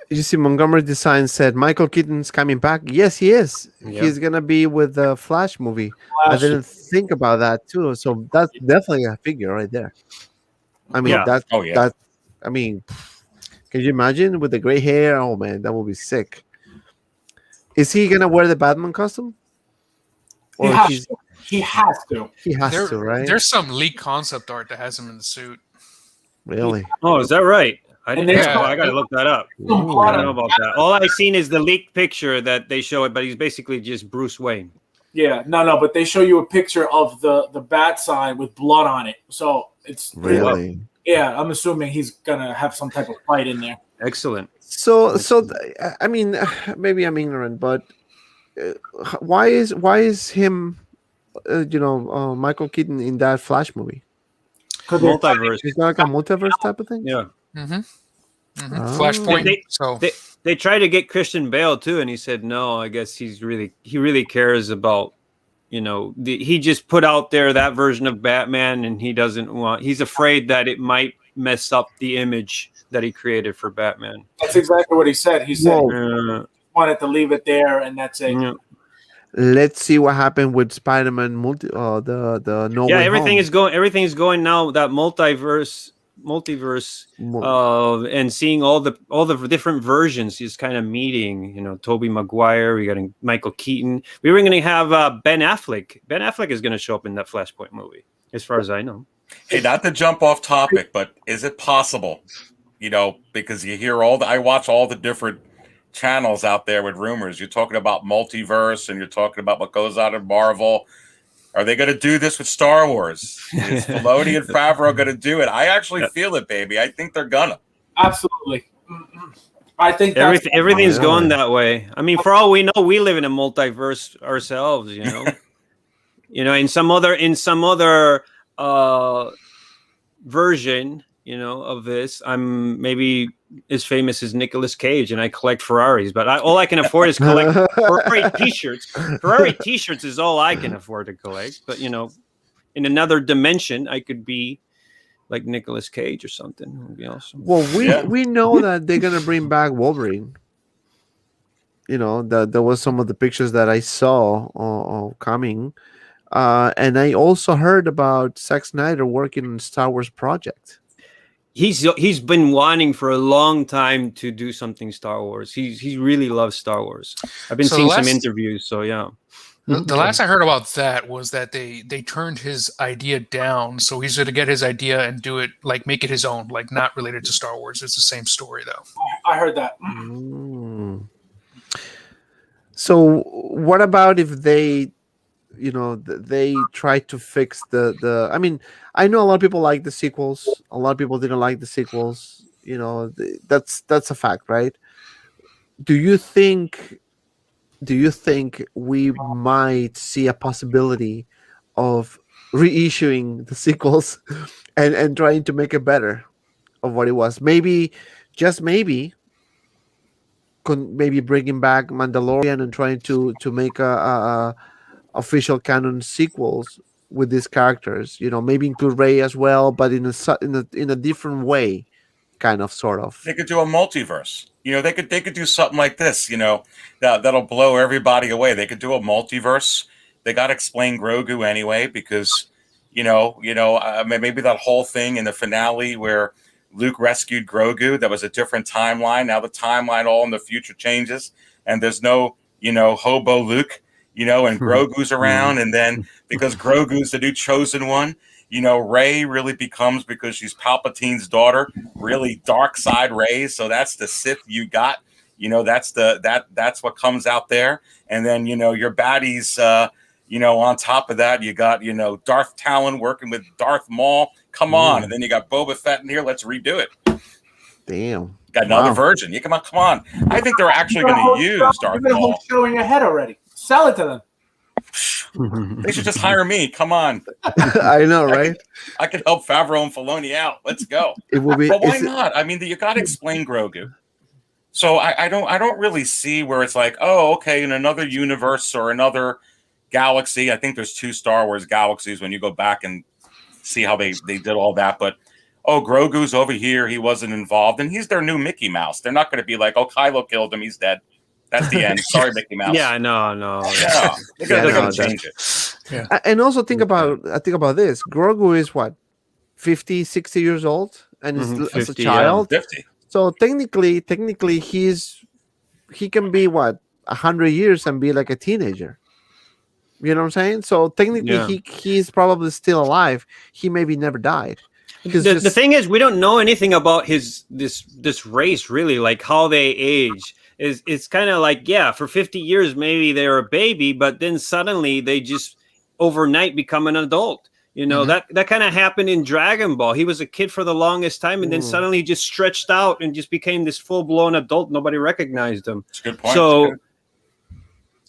You see, Montgomery Design said Michael Keaton's coming back. Yes, he is. Yep. He's gonna be with the Flash movie. I didn't think about that too. So that's definitely a figure right there. I mean, Yeah. I mean, can you imagine with the gray hair? Oh man, that would be sick. Is he gonna wear the Batman costume? He has to. He has to, right? There's some leaked concept art that has him in the suit. Really? Oh, is that right? I didn't Yeah. know. I gotta look that up. I don't know about that. All I've seen is the leaked picture that they show it, but he's basically just Bruce Wayne. Yeah, no, but they show you a picture of the bat sign with blood on it. So it's Really? Yeah, I'm assuming he's gonna have some type of fight in there. Excellent. I mean, maybe I'm ignorant, but why is him, Michael Keaton in that Flash movie? Multiverse. Is that like a multiverse type of thing? Yeah. Oh. Flashpoint. They tried to get Christian Bale too, and he said no. I guess he really cares about, he just put out there that version of Batman, and he's afraid that it might mess up the image that he created for Batman. That's exactly what he said. He said he wanted to leave it there, and that's it. Yeah. Let's see what happened with Spider-Man the No Yeah, Way everything's Home. going going now, that multiverse and seeing all the different versions is kind of meeting, Tobey Maguire, we got Michael Keaton. We were going to have Ben Affleck. Ben Affleck is going to show up in that Flashpoint movie, as far as I know. Hey, not to jump off topic, but is it possible? Because you hear I watch all the different channels out there with rumors. You're talking about multiverse, and you're talking about what goes on in Marvel. Are they going to do this with Star Wars? Is Filoni and Favreau going to do it? I actually feel it, baby. I think they're gonna. Absolutely. I think everything's going that way. I mean, for all we know, we live in a multiverse ourselves. In some other version, of this, I'm maybe as famous as Nicolas Cage, and I collect Ferraris. But all I can afford is collect Ferrari T-shirts. Ferrari T-shirts is all I can afford to collect. But in another dimension, I could be like Nicolas Cage or something. It would be awesome. Well, we know that they're gonna bring back Wolverine. There was some of the pictures that I saw coming, and I also heard about Zack Snyder working on Star Wars project. He's been wanting for a long time to do something Star Wars. He really loves Star Wars. I've been seeing some interviews, so yeah. The last I heard about that was that they turned his idea down, so he's going to get his idea and do it, like make it his own, like not related to Star Wars. It's the same story though. I heard that. So what about if they they try to fix the I mean, I know a lot of people like the sequels, a lot of people didn't like the sequels, that's a fact, right? Do you think we might see a possibility of reissuing the sequels and trying to make it better of what it was? Maybe, just maybe, bringing back Mandalorian and trying to make a official canon sequels with these characters, maybe include Rey as well, but in a different way kind of, sort of. They could do a multiverse. They could do something like this. That'll blow everybody away. They could do a multiverse. They got to explain Grogu anyway, because maybe that whole thing in the finale where Luke rescued Grogu, that was a different timeline. Now the timeline all in the future changes, and there's no hobo Luke, and Grogu's around, and then because Grogu's the new chosen one. Rey really becomes, because she's Palpatine's daughter, really dark side Rey. So that's the Sith you got. That's what comes out there. And then your baddies. On top of that, you got Darth Talon working with Darth Maul. Come on, and then you got Boba Fett in here. Let's redo it. Damn. Got another virgin. You come on. I think they're actually going to use Darth Maul. You're showing your head already. Sell it to them. They should just hire me. Come on. I know, right? I can help Favreau and Filoni out. Let's go. It will be. But why not? I mean, you got to explain Grogu. So I don't really see where it's like, oh, okay, in another universe or another galaxy. I think there's 2 Star Wars galaxies when you go back and see how they did all that. But Grogu's over here. He wasn't involved, and he's their new Mickey Mouse. They're not going to be like, oh, Kylo killed him. He's dead. That's the end. Sorry, Mickey Mouse. Yeah, no. Yeah, they're going to change it. Yeah. And also think about this. Grogu is what, 50, 60 years old, and is as a 50, child. 50. So technically, he can be what, 100 years and be like a teenager. You know what I'm saying? So technically, he's probably still alive. He maybe never died. The thing is, we don't know anything about this race, really, like how they age. It's kind of like, for 50 years maybe they're a baby, but then suddenly they just overnight become an adult. That kind of happened in Dragon Ball. He was a kid for the longest time, and then suddenly he just stretched out and just became this full-blown adult. Nobody recognized him. That's a good point. So,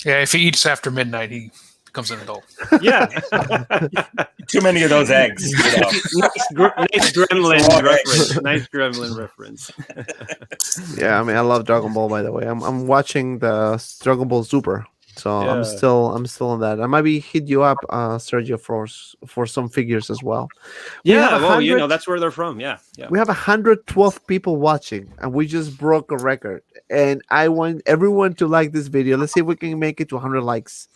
yeah, if he eats after midnight, he becomes an adult. Yeah. Too many of those eggs. Nice gremlin reference. Nice gremlin reference. Yeah, I mean, I love Dragon Ball. By the way, I'm watching the Dragon Ball Super, so I'm still on that. I might be hit you up, Sergio, for some figures as well. That's where they're from. Yeah. We have 112 people watching, and we just broke a record. And I want everyone to like this video. Let's see if we can make it to 100 likes.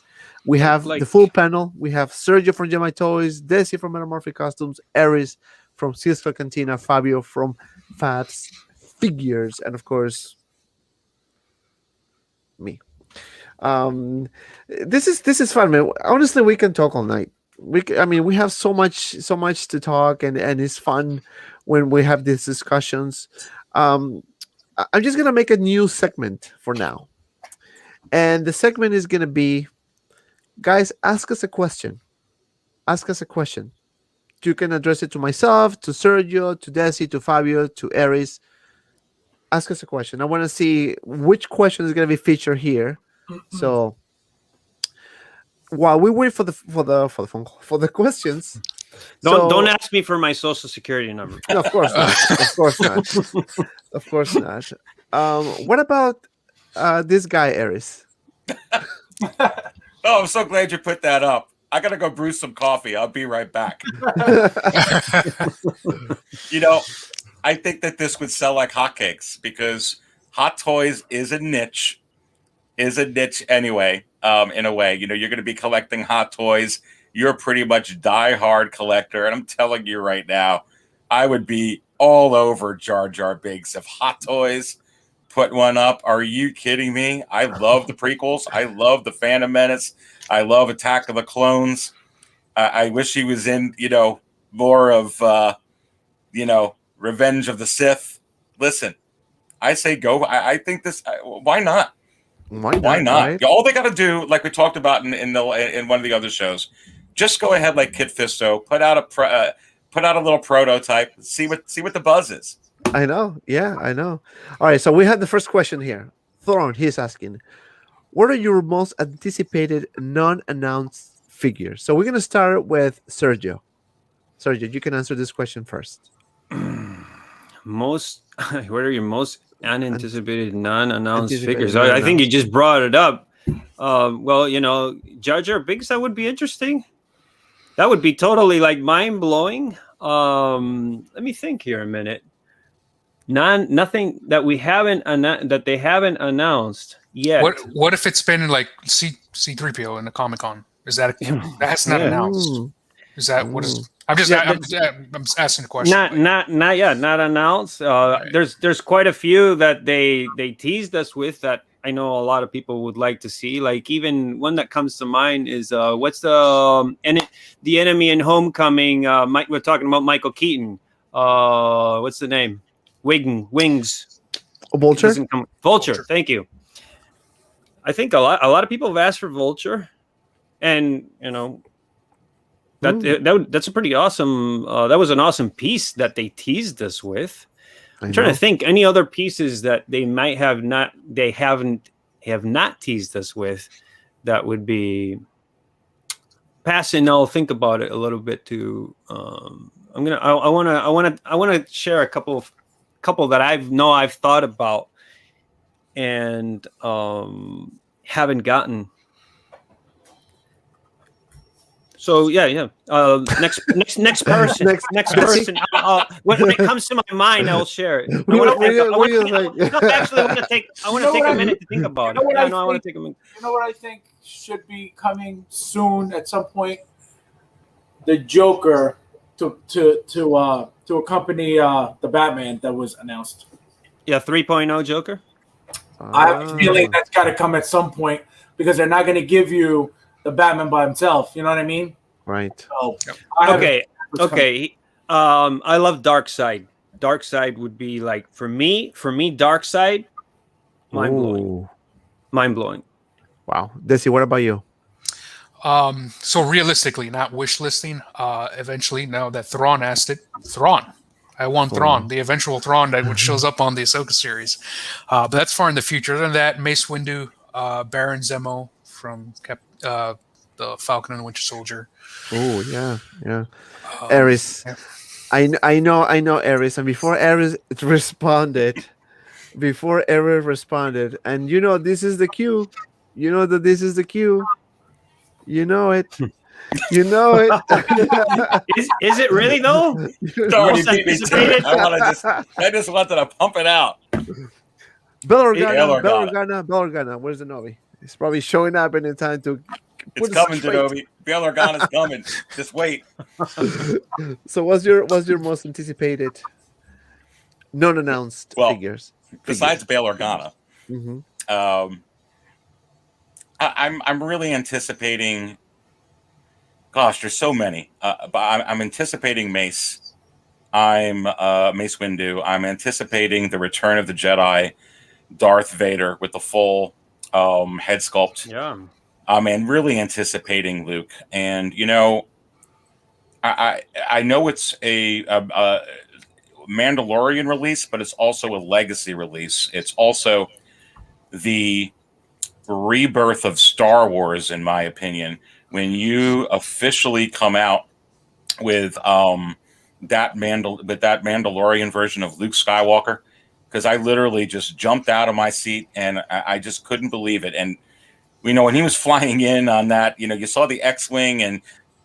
We have the full panel. We have Sergio from GEMIITOYS, Desi from Metamorphic Costumes, Aries from Cisco Cantina, Fabio from Fabs Figures, and of course, me. This is fun, man. Honestly, we can talk all night. We have so much to talk, and it's fun when we have these discussions. I'm just gonna make a new segment for now, and the segment is gonna be, guys, ask us a question. You can address it to myself, to Sergio, to Desi, to Fabio, to Aries. Ask us a question. I want to see which question is going to be featured here. So while we wait for the phone call, for the questions, don't ask me for my social security number. No, of course not. Of course not. What about this guy, Aries? Oh, I'm so glad you put that up. I got to go brew some coffee. I'll be right back. I think that this would sell like hotcakes because Hot Toys is a niche. Anyway, in a way. You're going to be collecting Hot Toys. You're pretty much die-hard collector. And I'm telling you right now, I would be all over Jar Jar Binks if Hot Toys put one up. Are you kidding me? I love the prequels. I love the Phantom Menace. I love Attack of the Clones. I wish he was in, more of, Revenge of the Sith. Listen, I say go. I think this. Why not? Why not? Right? All they got to do, like we talked about in one of the other shows, just go ahead like Kit Fisto, put out a little prototype, see what the buzz is. I know. Yeah, I know. All right, so we have the first question here. Thoron, he's asking, what are your most anticipated non-announced figures? So we're going to start with Sergio. Sergio, you can answer this question first. What are your most unanticipated non-announced figures? I think you just brought it up. Jar Jar Binks, that would be interesting. That would be totally like mind-blowing. Let me think here a minute. nothing that we haven't that they haven't announced yet. What if it's been like C3PO in the Comic-Con? Is that that's not Yeah. announced? Is that what is? I'm asking the question. Not yet, not announced. There's quite a few that they teased us with that I know a lot of people would like to see. Like even one that comes to mind is what's the enemy in Homecoming? We're talking about Michael Keaton. What's the name? Wings. Vulture. Vulture. Thank you. I think a lot of people have asked for Vulture, and that's a pretty awesome. That was an awesome piece that they teased us with. I'm trying to think any other pieces that they might have not. They have not teased us with. That would be passing. I'll think about it a little bit too. I want to share a couple that I've thought about and haven't gotten. So yeah. Next person. next person. When it comes to my mind, I'll share it. I want to take a minute to think about it. I want to take a minute. You know what I think should be coming soon at some point? The Joker to accompany the Batman that was announced. Yeah, 3.0 Joker. I have a feeling that's got to come at some point because they're not going to give you the Batman by himself. You know what I mean? Right. So, okay. I love Darkseid. Darkseid would be like for me, Darkseid, mind blowing. Wow. Desi, what about you? So realistically, not wish listing. Eventually, now that Thrawn asked it, Thrawn. I want Thrawn, the eventual Thrawn that shows up on the Ahsoka series. But that's far in the future. Other than that, Mace Windu, Baron Zemo from the Falcon and the Winter Soldier. Oh yeah. Ares. Yeah. I know Ares, and before Ares responded, and this is the cue. You know that this is the cue. You know it. You know it. Is it really though? Already beat me to it. I just wanted to pump it out. Bell Organa. Where's the Novi? It's probably showing up in time to. It's coming, Novi. Bell Organa's coming. Just wait. So, what's your most anticipated, non-announced figures? Besides Bail Organa, mm-hmm. I'm really anticipating. Gosh, there's so many. But I'm anticipating Mace. I'm Mace Windu. I'm anticipating the Return of the Jedi, Darth Vader with the full head sculpt. Yeah. And really anticipating Luke. And I know it's a Mandalorian release, but it's also a legacy release. It's also the rebirth of Star Wars, in my opinion, when you officially come out with that Mandalorian version of Luke Skywalker, because I literally just jumped out of my seat and I just couldn't believe it. And when he was flying in on that, you saw the X-wing and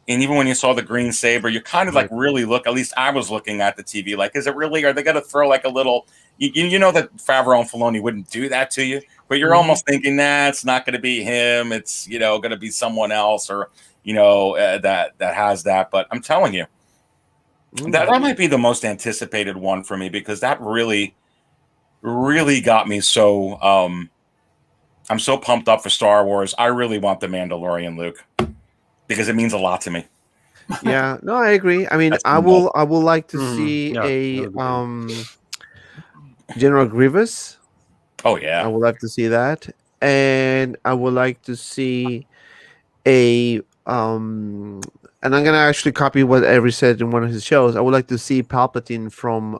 even when you saw the green saber, you kind of like really look. At least I was looking at the TV like, is it really? Are they going to throw like a little? You know that Favreau and Filoni wouldn't do that to you, but you're almost thinking, nah, it's not going to be him. It's going to be someone else, or that has that. But I'm telling you, that might be the most anticipated one for me because that really, really got me so. I'm so pumped up for Star Wars. I really want the Mandalorian Luke because it means a lot to me. Yeah, no, I agree. I mean, I would like to see a General Grievous. Oh yeah, I would like to see that, and I would like to see a and I'm gonna actually copy what Avery said in one of his shows. I would like to see Palpatine from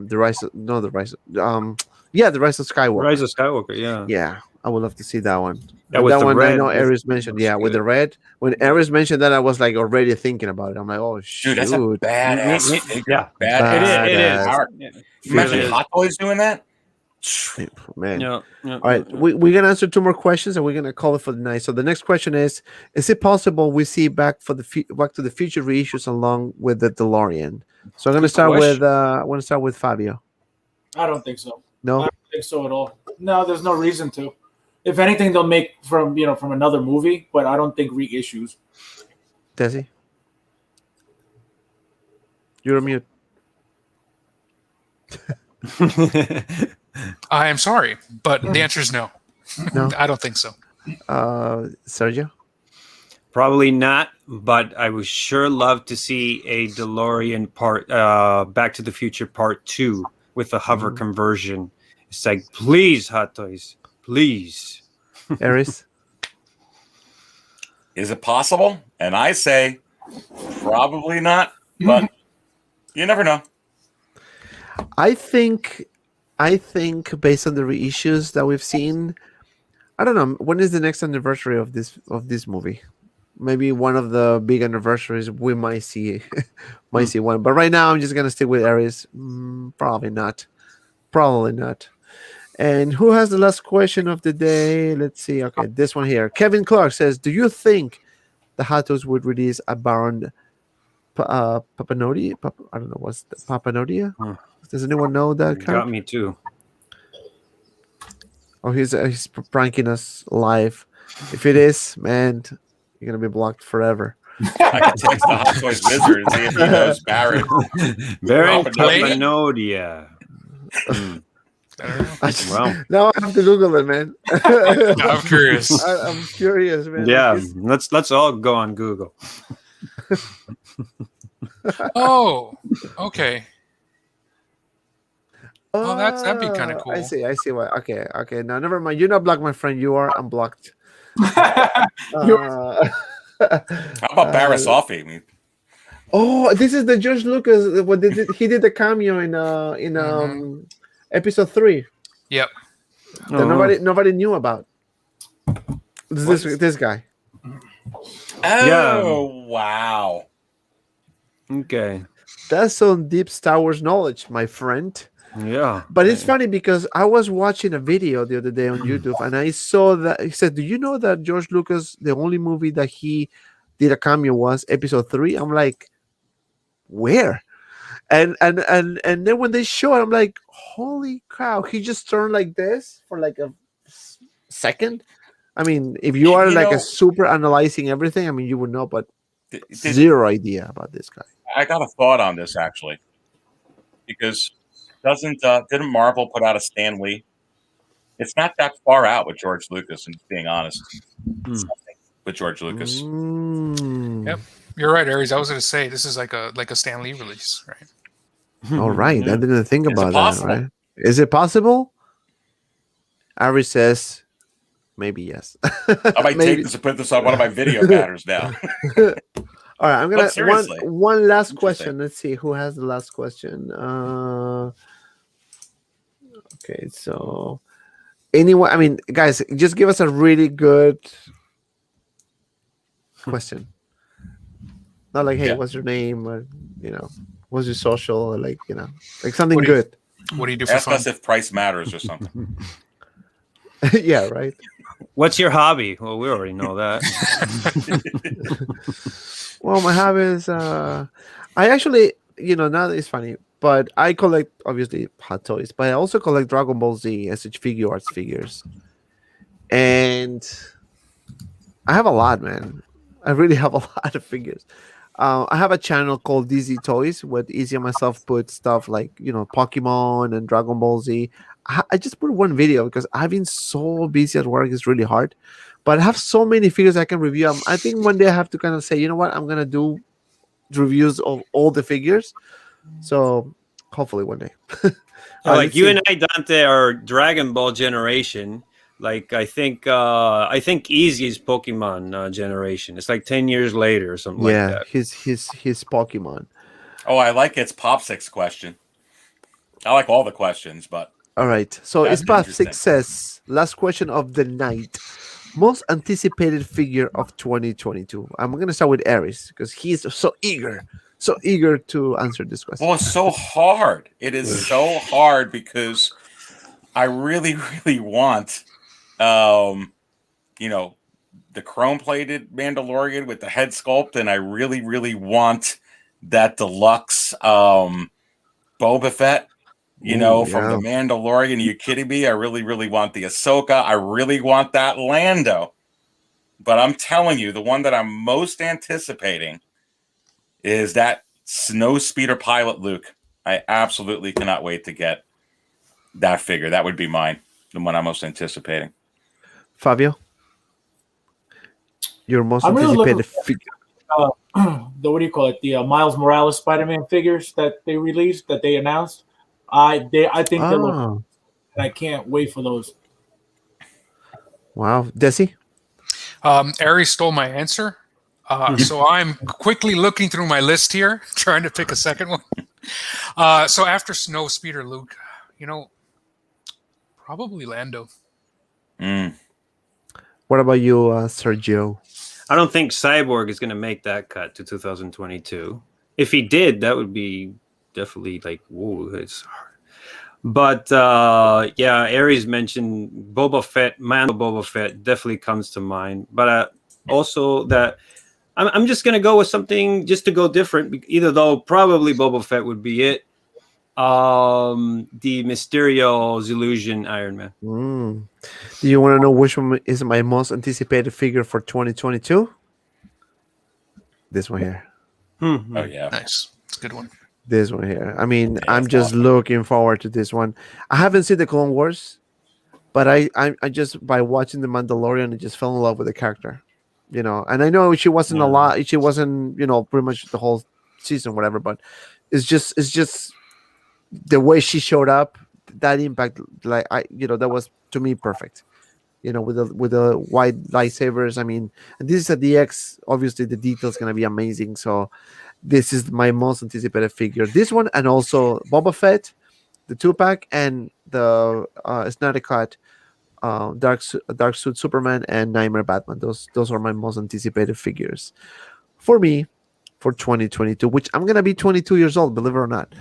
the Rise of Skywalker. Rise of Skywalker, yeah. I would love to see that one. That one red, I know Ares mentioned. Yeah, with the red. When Ares mentioned that, I was like already thinking about it. I'm like, oh shoot, dude, that's a badass. Yeah, badass. It is. Imagine Hot Toys doing that. Man. Yeah. All right, we're gonna answer 2 more questions and we're gonna call it for the night. So the next question is it possible we see Back to the Future reissues along with the DeLorean? So I'm gonna start with Fabio. I don't think so. No. I don't think so at all. No, there's no reason to. If anything, they'll make from another movie, but I don't think reissues. Desi? You're on mute. I am sorry, but the answer is no. No. I don't think so. Sergio? Probably not, but I would sure love to see a DeLorean Back to the Future Part 2 with a hover conversion. It's like, please, Hot Toys, please. Aris? Is it possible? And I say probably not, but you never know. I think based on the reissues that we've seen, I don't know, when is the next anniversary of this movie? Maybe one of the big anniversaries we might see see one. But right now I'm just gonna stick with Aries. Probably not. Probably not. And who has the last question of the day? Let's see. Okay, this one here. Kevin Clark says, do you think the Hot Toys would release a Baron Papanodia? I don't know, what's the Papanodia? Does anyone know that card? Got me too. Oh, he's pranking us live. If it is, man, you're gonna be blocked forever. I can text the Hot Toys wizard and see if he knows Baron. Baron Papanodia. Papanodia. Well, Now I have to Google it, man. I'm curious. I'm curious, man. Yeah, let's all go on Google. Oh, okay. Oh, that'd be kind of cool. I see why. Okay. Now, never mind. You're not blocked, my friend. You are unblocked. How about Barasofi? I mean, Oh, this is the George Lucas. What he did the cameo in episode 3 Yep. that nobody knew about. This guy. oh wow. Okay. That's some deep Star Wars knowledge, my friend. Yeah. But it's funny because I was watching a video the other day on YouTube and I saw that he said, "Do you know that George Lucas, the only movie that he did a cameo was episode 3?" I'm like, where? And then when they show it, I'm like, holy cow! He just turned like this for like a second. I mean, if you are like a super analyzing everything, I mean, you would know, but zero idea about this guy. I got a thought on this actually, because didn't Marvel put out a Stan Lee? It's not that far out with George Lucas, and being honest, with George Lucas. Yep, you're right, Aries. I was going to say this is like a Stan Lee release, right? All right, I didn't think about that. Right? Is it possible? Aries says, maybe yes. I might take this and put this on one of my video patterns now. All right, I'm gonna one last Interesting. question. Let's see who has the last question. Okay, so anyone? I mean, guys, just give us a really good question. Not like, hey, what's your name, or what's your social, or like something good. What do you do for Ask fun? us if price matters or something. Yeah, right. What's your hobby? Well, we already know that. Well, my hobby is I actually, now it's funny, but I collect obviously Hot Toys, but I also collect Dragon Ball Z SH Figure Arts figures, and I have a lot, man. I really have a lot of figures. I have a channel called DZ Toys where Easy and myself put stuff like Pokemon and Dragon Ball Z. I just put one video because I've been so busy at work. It's really hard. But I have so many figures I can review. I think one day I have to kind of say, you know what? I'm going to do reviews of all the figures. So hopefully one day. Like you and I, Dante, are Dragon Ball generation. Like I think Easy's Pokemon generation. It's like 10 years later or something like that. Yeah, his Pokemon. Oh, I like it's Pop 6 question. I like all the questions, but all right. So that'd it's be Pop interesting. 6 says, last question of the night. Most anticipated figure of 2022. I'm going to start with Aries because he's so eager to answer this question. Well, it's so hard. It is so hard because I really, really want, the chrome-plated Mandalorian with the head sculpt, and I really, really want that deluxe Boba Fett From the Yeah. Mandalorian. Are you kidding me? I really, really want the Ahsoka. I really want that Lando. But I'm telling you, the one that I'm most anticipating is that snow speeder pilot Luke. I absolutely cannot wait to get that figure. That would be mine, the one I'm most anticipating. Fabio, your most I'm really looking anticipated figure. the what do you call it? The Miles Morales Spider-Man figures that they released, that they announced. I think they look. Oh, And I can't wait for those. wow. Desi? Aries stole my answer. So I'm quickly looking through my list here, trying to pick a second one. So after Snow Speeder Luke, probably Lando. What about you, Sergio? I don't think Cyborg is going to make that cut to 2022. If he did, that would be definitely like, whoa, it's hard. But yeah, Aries mentioned Boba Fett, Mando Boba Fett definitely comes to mind. But also that I'm just going to go with something just to go different, either though probably Boba Fett would be it. The Mysterio's Illusion Iron Man. Do you want to know which one is my most anticipated figure for 2022? This one here. Oh, yeah. Nice. It's a good one. This one here. I mean, Yeah, I'm just looking forward to this one. I haven't seen the Clone Wars, but I just, by watching The Mandalorian, I just fell in love with the character. And I know she wasn't a lot. She wasn't, pretty much the whole season, whatever. But it's just the way she showed up, that impact, that was to me perfect. With the white lightsabers. I mean, and this is a DX. Obviously, the detail's gonna be amazing. So, this is my most anticipated figure. This one, and also Boba Fett, the 2-pack, and the Snyder Cut, Dark Suit Superman and Nightmare Batman. Those are my most anticipated figures for me for 2022. Which I'm gonna be 22 years old, believe it or not.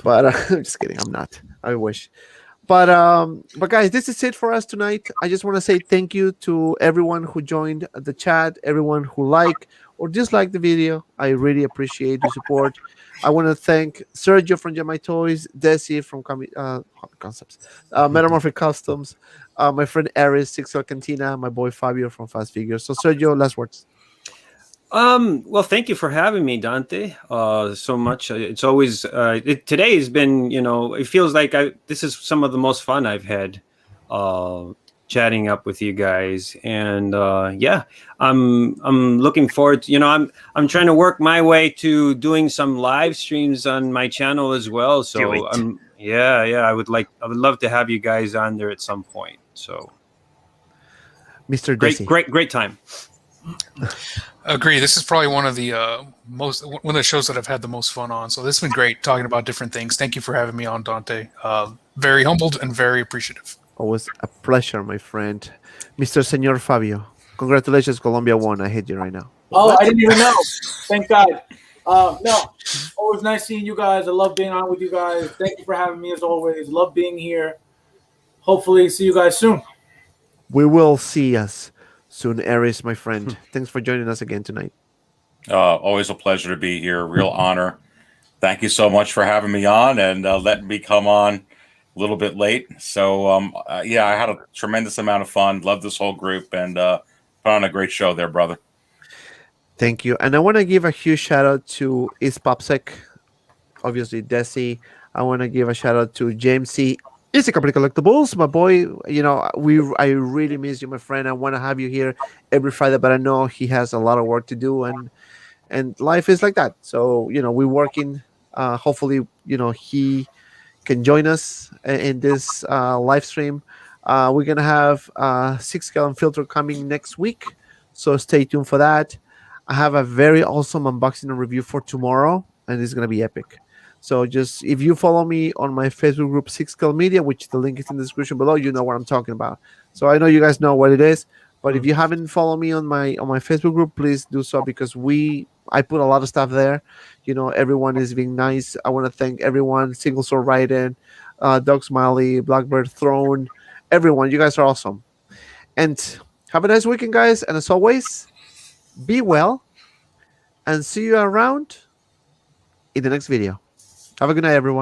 But I'm just kidding. I'm not. I wish. But guys, this is it for us tonight. I just want to say thank you to everyone who joined the chat, everyone who liked or disliked the video. I really appreciate your support. I want to thank Sergio from GEMIITOYS, Desi from Concepts, Metamorphic Customs, my friend Aris, Sixel Cantina, my boy Fabio from Fast Figures. So Sergio, last words. Well, thank you for having me, Dante. So much. It's always today has been, it feels like this is some of the most fun I've had chatting up with you guys. And yeah, I'm looking forward to, I'm trying to work my way to doing some live streams on my channel as well. So I would love to have you guys on there at some point. So Mr. Desi. Great time. Agree. This is probably one of the shows that I've had the most fun on. So this has been great talking about different things. Thank you for having me on, Dante. Very humbled and very appreciative. Always a pleasure, my friend. Mr. Senor Fabio. Congratulations, Colombia won. I hate you right now. Oh, I didn't even know. Thank God. No, always nice seeing you guys. I love being on with you guys. Thank you for having me as always. Love being here. Hopefully see you guys soon. We will see us soon, Aris, my friend. Thanks for joining us again tonight. Always a pleasure to be here. Real honor. Thank you so much for having me on and letting me come on a little bit late. So, yeah, I had a tremendous amount of fun. Love this whole group and put on a great show there, brother. Thank you. And I want to give a huge shout out to Ispopsec, obviously Desi. I want to give a shout out to James C. It's a Company Collectibles, my boy. I really miss you, my friend. I want to have you here every Friday, but I know he has a lot of work to do, and life is like that. So we're working. Hopefully, he can join us in this live stream. We're gonna have 6-gallon filter coming next week, so stay tuned for that. I have a very awesome unboxing and review for tomorrow, and it's gonna be epic. So just if you follow me on my Facebook group 6-Scale Media, which the link is in the description below, you know what I'm talking about. So I know you guys know what it is, but if you haven't followed me on my Facebook group, please do so because I put a lot of stuff there. Everyone is being nice. I want to thank everyone, Single Sword Raiden, Doug Smiley, Blackbird Throne, everyone. You guys are awesome. And have a nice weekend, guys. And as always, be well and see you around in the next video. Have a good night, everyone.